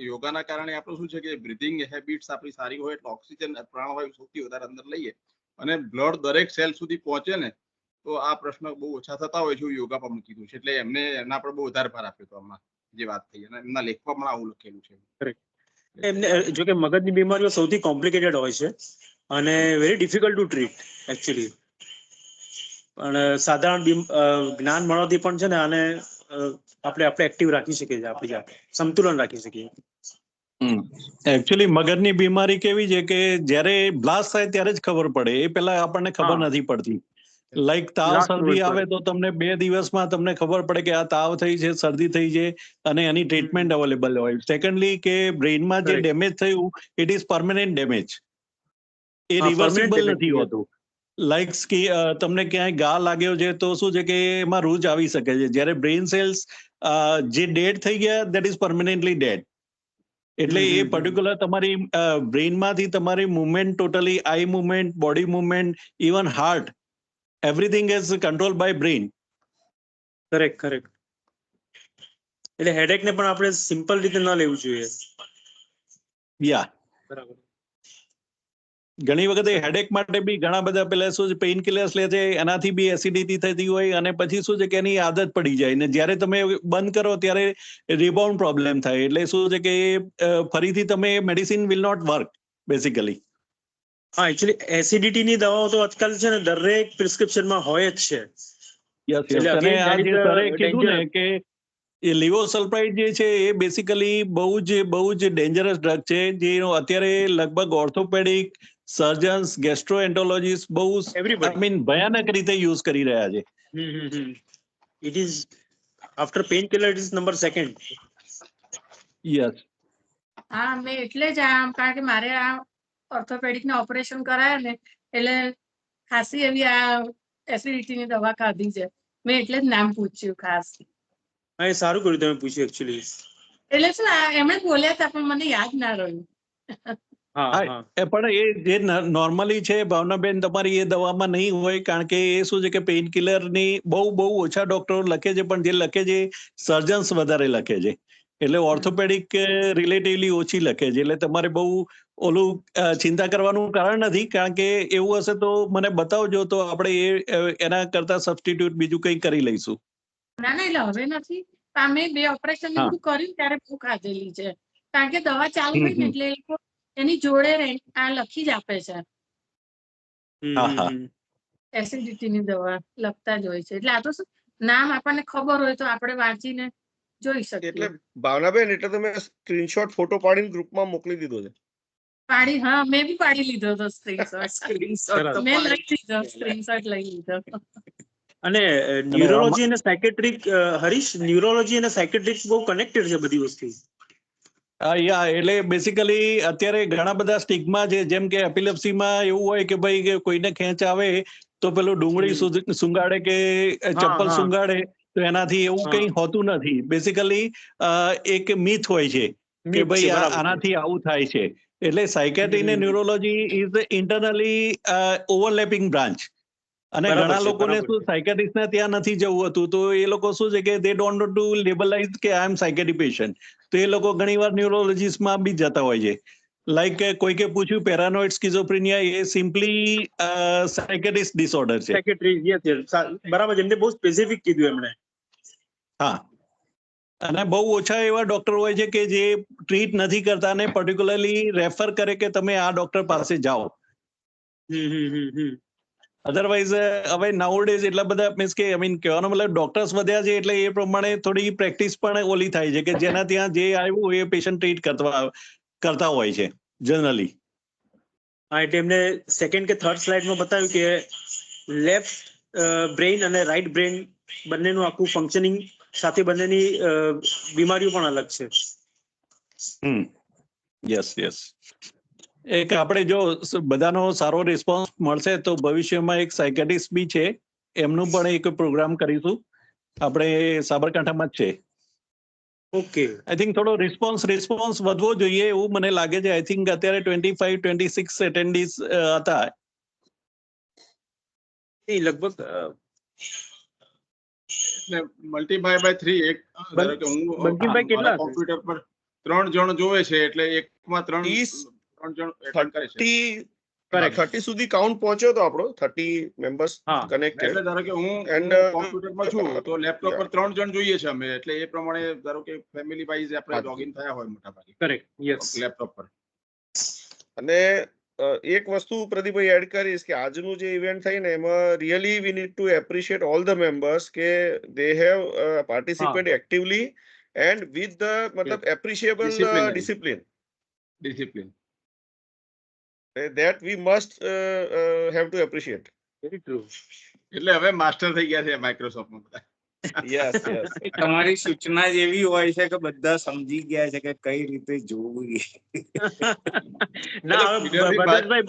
યોગાના કારણે આપણું શું છે કે બ્રીથિંગ હેબિટ્સ આપણી સારી હોય એટલે ઓક્સિજન પ્રાણવાયુ સૌથી વધારે અંદર લઈએ અને બ્લડ દરેક સેલ સુધી પહોંચે ને તો આ પ્રશ્ન બહુ ઓછા થતા હોય છે, યોગા પર કીધું છે. એટલે એમને એના પર બહુ વધારે ભાર આપ્યો હતો હમણાં જે વાત થઈ, અને એમના લેખમાં પણ આવું લખેલું છે. એમને જો કે મગજની બીમારીઓ સૌથી કોમ્પ્લિકેટેડ હોય છે અને very difficult to treat actually. પણ સાધારણ જ્ઞાન મળવાથી પણ છે ને આને આપણે એક્ટિવ રાખી શકીએ છીએ, આપણી જાતે સંતુલન રાખી શકીએ. એકચ્યુઅલી મગજની બીમારી કેવી છે કે જ્યારે બ્લાસ્ટ થાય ત્યારે જ ખબર પડે, એ પહેલા આપણને ખબર નથી પડતી. લાઈક તાવ શરદી આવે તો તમને 2 દિવસમાં તમને ખબર પડે કે આ તાવ થઈ છે, શરદી થઈ છે, અને એની ટ્રીટમેન્ટ અવેલેબલ હોય. સેકન્ડલી કે બ્રેઇનમાં જે ડેમેજ થયું it is permanent damage, A reversible નથી હોતું. લાઈક તમને ક્યાંય ઘા લાગ્યો છે તો શું છે કે એમાં રૂજ આવી શકે છે, જ્યારે બ્રેઇન સેલ્સ જે ડેડ થઈ ગયા દેટ ઇઝ પરમેનન્ટલી ડેડ. એટલે એ પર્ટિક્યુલર તમારી બ્રેઇનમાંથી તમારી movement totally, eye movement, body movement, even heart, everything is control by brain. Correct. એટલે હેડેક ને પણ આપણે સિમ્પલ રીતે ન લેવું જોઈએ. બરાબર. ઘણી વખત હેડેક માટે બી ઘણા બધા પેલા શું છે પેઇન કિલર્સ લે છે, એનાથી બી એસિડિટી થતી હોય, અને પછી શું છે કે એની આદત પડી જાય, ને જ્યારે તમે બંધ કરો ત્યારે રિબાઉન્ડ પ્રોબ્લેમ થાય. એટલે શું છે કે ફરીથી તમે medicine will not work basically. હા, એકચ્યુઅલી એસિડિટીની દવાઓ તો આજકાલ છે ને દરેક પ્રિસ્ક્રિપ્શનમાં હોય જ છે. અને આ જે સરે કીધું ને કે એ લિવોસલ્ફાઇડ જે છે એ બેસિકલી બહુ જ ડેન્જરસ ડ્રગ છે, જે અત્યારે લગભગ ઓર્થોપેડિક સર્જન્સ, ગેસ્ટ્રોએન્ટરોલોજીસ્ટ બહુ ભયાનક રીતે યુઝ કરી રહ્યા છે. It is after pain killer it is number 2. Yes. હા, મેં એટલે જ કારણ કે મારે આ ઓર્થોપેડિક ના ઓપરેશન કરાયા ને એટલે ખાસી એવી આ એસિડિટીની દવા ખાધી છે, મેં એટલે જ નામ પૂછ્યું ખાસ. હા, એ સારું કર્યું તમે પૂછ્યું એકચ્યુઅલી. એટલે શું એમણે બોલ્યા હતા પણ મને યાદ ના રહ્યું. પણ એ જે નોર્મલી છે ભાવનાબેન, તમારી એ દવામાં નહીં હોય, કારણ કે એ શું છે કે પેઇન કિલરની બહુ ઓછા ડોક્ટરો લખે છે, પણ જે લખે છે સર્જન્સ વધારે લખે છે. એટલે ઓર્થોપેડિક રિલેટિવલી ઓછી લખે છે. એટલે તમારે બહુ ઓલું ચિંતા કરવાનું કારણ નથી, કારણ કે એવું હશે તો મને બતાવજો, તો આપણે એના કરતા સબસ્ટિટ્યુટ બીજું કંઈ કરી લઈશું. ના, એટલે હવે નથી. મેં 2 ઓપરેશન બધું કર્યું ત્યારે બહુ ખાધેલી છે, કારણ કે દવા ચાલુ હોય ને એટલે એની જોડે આ લખી જ આપે છે, એસિડિટીની દવા લખતા જ હોય છે. એટલે આ તો નામ આપણને ખબર હોય તો આપણે વાંચીને જોઈ શકીએ. એટલે ભાવનાબેન, એટલે તમે સ્ક્રીનશોટ ફોટો પાડીને ગ્રુપમાં મોકલી દીધો છે? હા, મેં બી પાડી લીધો હતો સ્ક્રીનશોટ. મેં લઈ લીધો, સ્ક્રીનશોટ લઈ લીધો. અને ન્યુરોલોજી અને સાયકેટ્રિક હરીશ, ન્યુરોલોજી અને સાયકેટ્રિક બહુ કનેક્ટેડ છે બધી વસ્તુ. યા એટલે બેસિકલી અત્યારે ઘણા બધા સ્ટિગ્મા છે, જેમ કે એપિલેપ્સીમાં એવું હોય કે ભાઈ કે કોઈને ખેંચ આવે તો પેલું ડુંગળી સુંગાડે કે ચપ્પલ સુંગાડે, તો એનાથી એવું કંઈ હોતું નથી. બેસિકલી એક મિથ હોય છે કે ભાઈ આનાથી આવું થાય છે. એટલે સાયકેટ્રી ને neurology is internally overlapping branch. અને ઘણા લોકોને શું સાયકેટ્રિસ્ટ ને ત્યાં નથી જવું હતું, તો એ લોકો શું છે કે દે ડોન્ટ વોન્ટ ટુ લેબલાઇઝ કે આઈ એમ સાયકેટ્રિક પેશન્ટ, તો એ લોકો ઘણીવાર ન્યુરોલોજીસ્ટમાં બી જતા હોય છે. લાઈક કોઈકે પૂછ્યું પેરાનોઇડ સ્કિઝોફ્રેનિયા એ સિમ્પલી સાયકેટ્રિસ્ટ ડિસઓર્ડર છે. બરાબર, એમને બહુ સ્પેસિફિક કીધું એમણે. હા, અને બહુ ઓછા એવા ડોક્ટર હોય છે કે જે ટ્રીટ નથી કરતા અને પર્ટિક્યુલરલી રેફર કરે કે તમે આ ડોક્ટર પાસે જાઓ. અધરવાઇઝ હવે નાઉડેઝ એટલા બધા મીન્સ કે આઈ મીન કહેવાનો મતલબ ડોક્ટર્સ વધ્યા છે એટલે એ પ્રમાણે થોડી પ્રેક્ટિસ પણ ઓલી થાય છે કે જેના ત્યાં જે આવ્યું એ પેશન્ટ ટ્રીટ કરતા હોય છે જનરલી. હા, એટલે એમને સેકન્ડ કે થર્ડ સ્લાઇડમાં બતાવ્યું કે લેફ્ટ બ્રેઇન અને રાઈટ બ્રેઇન બંનેનું આખું ફંક્શનિંગ સાથે બંનેની બીમારીઓ પણ અલગ છે. Yes yes. એક આપણે જો બધાનો સારો રિસ્પોન્સ મળશે તો ભવિષ્યમાં એક સાયકેટ્રિસ્ટ બી છે, એમનું પણ એક પ્રોગ્રામ કરીશું. આપણે સાબરકાંઠામાં જ છે. ઓકે, આઈ થિંક થોડો રિસ્પોન્સ વધવો જોઈએ એવું મને લાગે છે. આઈ થિંક અત્યારે 25-26 એટેન્ડીઝ હતા. લગભગ મલ્ટીપ્લાય બાય 3. એક ધારો કે હું મારા કોમ્પ્યુટર પર 3 જણ જોવે છે એટલે એકમાં 3 જણ એટેન્ડ કરે છે. 30 સુધી કાઉન્ટ પહોંચ્યો તો આપણો 30 મેમ્બર્સ કનેક્ટેડ. એટલે ધારો કે હું કોમ્પ્યુટરમાં છું તો લેપટોપ પર 3 જણ જોઈએ છે અમે, એટલે એ પ્રમાણે ધારો કે ફેમિલી વાઇઝ આપણે લોગિન થયા હોય મોટા ભાગે. કરેક્ટ, યસ, લેપટોપ પર. અને એક વસ્તુ પ્રદીપભાઈ એડ કરીશ કે આજનું જે ઇવેન્ટ થઈ ને એમાં really we need to appreciate all the members કે they have participate actively and with the મતલબ appreciable discipline. That we must have to appreciate. Very true. એટલે હવે માસ્ટર થઈ ગયા છે માઇક્રોસોફ્ટમાં બધા. Yes yes. તમારી સૂચના જ એવી હોય છે કે બધા સમજી ગયા છે કે કઈ રીતે જોવું. ના, હવે ભદ્રેશભાઈ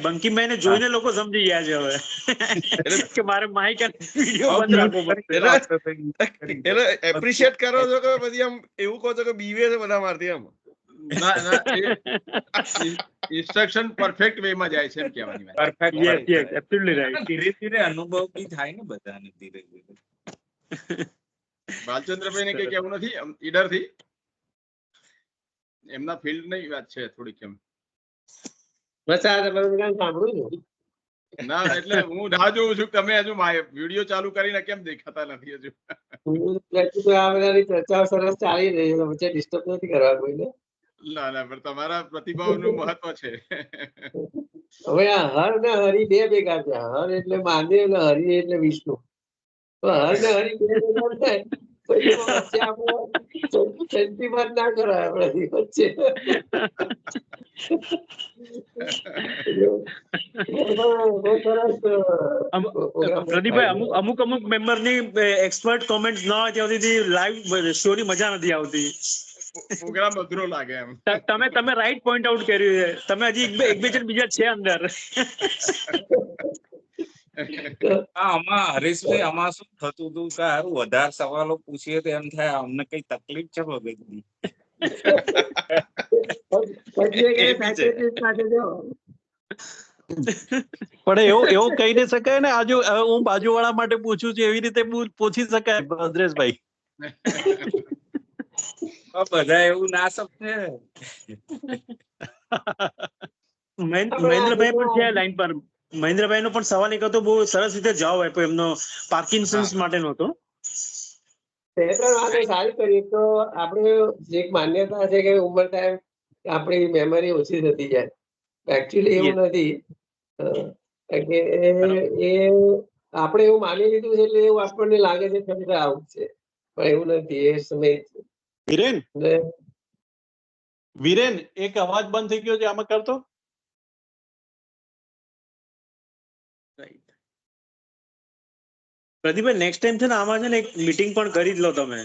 બંકીમભાઈ ને જોઈને લોકો સમજી ગયા છે હવે કે મારે માઇક અને વિડિયો બંધ રાખવો પડશે. એટલે એપ્રિશિએટ કરો છો કે પછી આમ એવું કહો છો કે બીવે છે બધા મારથી આમ? ઇન્સ્ટ્રક્શન પરફેક્ટ વે માં જાય છે એમ કહેવાની વાત. Perfect, yes yes, absolutely right. ધીરે ધીરે અનુભવ બી થાય ને બધાને ધીરે ધીરે. બાલચંદ્રભાઈ ને કઈ કેવું નથી ઈડર થી? એમના ફિલ્ડ ની વાત છે થોડીક એમ. બસ આ તમારું સાંભળું છું. ના, એટલે હું રાહ જોઉં છું તમે હજુ વિડીયો ચાલુ કરીને કેમ દેખાતા નથી હજુ? આ બધાની ચર્ચાઓ સરસ ચાલી રહી છે, વચ્ચે ડિસ્ટર્બ નથી કરવા કોઈને. ના, પણ તમારા પ્રતિભાવનું મહત્વ છે. હવે આ હર ને હરિ બે ભેગા છે. હર એટલે મહાદેવ ને હરિ એટલે વિષ્ણુ. તો હર ને હરિ બે ભેગા થાય પછી વચ્ચે આપણે સેન્ટિમેન્ટ ના કરાય આપણાથી વચ્ચે. પ્રદીપભાઈ, અમુક મેમ્બર ની એક્સપર્ટ કોમેન્ટ ન હોય ત્યાં સુધી લાઈવ શો ની મજા નથી આવતી. પ્રોગ્રામ અઘરો લાગે એમ. તમે રાઈટ પોઈન્ટ આઉટ કર્યું છે. તમે હજી એક બે જણ બીજા છે અંદર. આમાં હરીશભાઈ, આમાં શું થતું હતું કે હારું વધારે સવાલો પૂછીએ તો એમ થાય અમને કઈ તકલીફ છે મગજની. પણ એવું કહી ન શકાય ને, હું બાજુવાળા માટે પૂછું છું એવી રીતે પૂછી શકાય ભદ્રેશભાઈ. બધા એવું ના સમજે. મહેન્દ્રભાઈ પણ છે લાઈન પર. મહેન્દ્રભાઈ નો પણ સવાલ એક હતો, બહુ સરસ રીતે જવાબ આપ્યો એમનો. પાર્કિન્સન્સ માટેનો હતો. સારી કરીએ તો આપણે એક માન્યતા છે કે ઉંમર ટાઈમ આપણી મેમરી ઓછી થતી જાય. એકચ્યુઅલી એવું નથી. એ આપણે એવું માની લીધું છે એટલે એવું આપણને લાગે છે કે આવું છે, પણ એવું નથી. એ સમય વિરેન એક અવાજ બંધ થઈ ગયો છે, આમાં કરતો. પ્રદીપભાઈ નેક્સ્ટ ટાઈમ છે ને આમાં છે ને એક મીટિંગ પણ કરી જ લો તમે.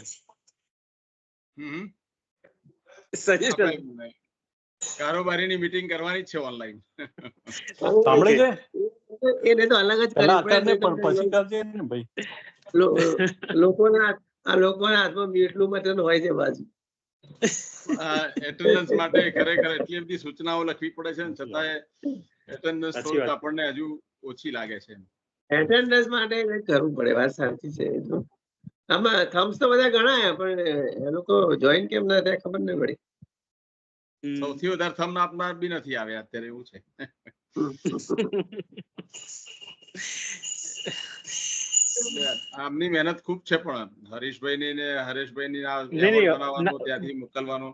હમ. સજેશન. આપણે કારોબારીની મીટિંગ કરવાની જ છે ઓનલાઈન. સાંભળે છે એને તો અલગ જ પેલા કરવી અત્યારે પડે. પણ પછી કરજે ને ભાઈ. લોકોના હાથમાં મીઠલું મટન હોય છે બાજુ. એટેન્ડન્સ માટે ખરેખર એટલી બધી સૂચનાઓ લખવી પડે છે ને છતાંય એટેન્ડન્સ સાચી થોડુંક વાત. આપણને હજુ ઓછી લાગે છે. એટેન્ડન્સ માટે કંઈક કરવું પડે, વાત સાચી છે. એ તો આમાં થમ્સ તો બધા ગણાયા પણ એ લોકો જોઈન કેમ ના થાય ખબર નહીં પડી. સૌથી વધારે થંબ આપનાર બી નથી આવ્યા અત્યારે, એવું છે. આમની મહેનત ખૂબ છે પણ હરીશભાઈ ની ને હરેશભાઈ ની નહીં, નહીં, બનાવવાનો ત્યાંથી મોકલવાનો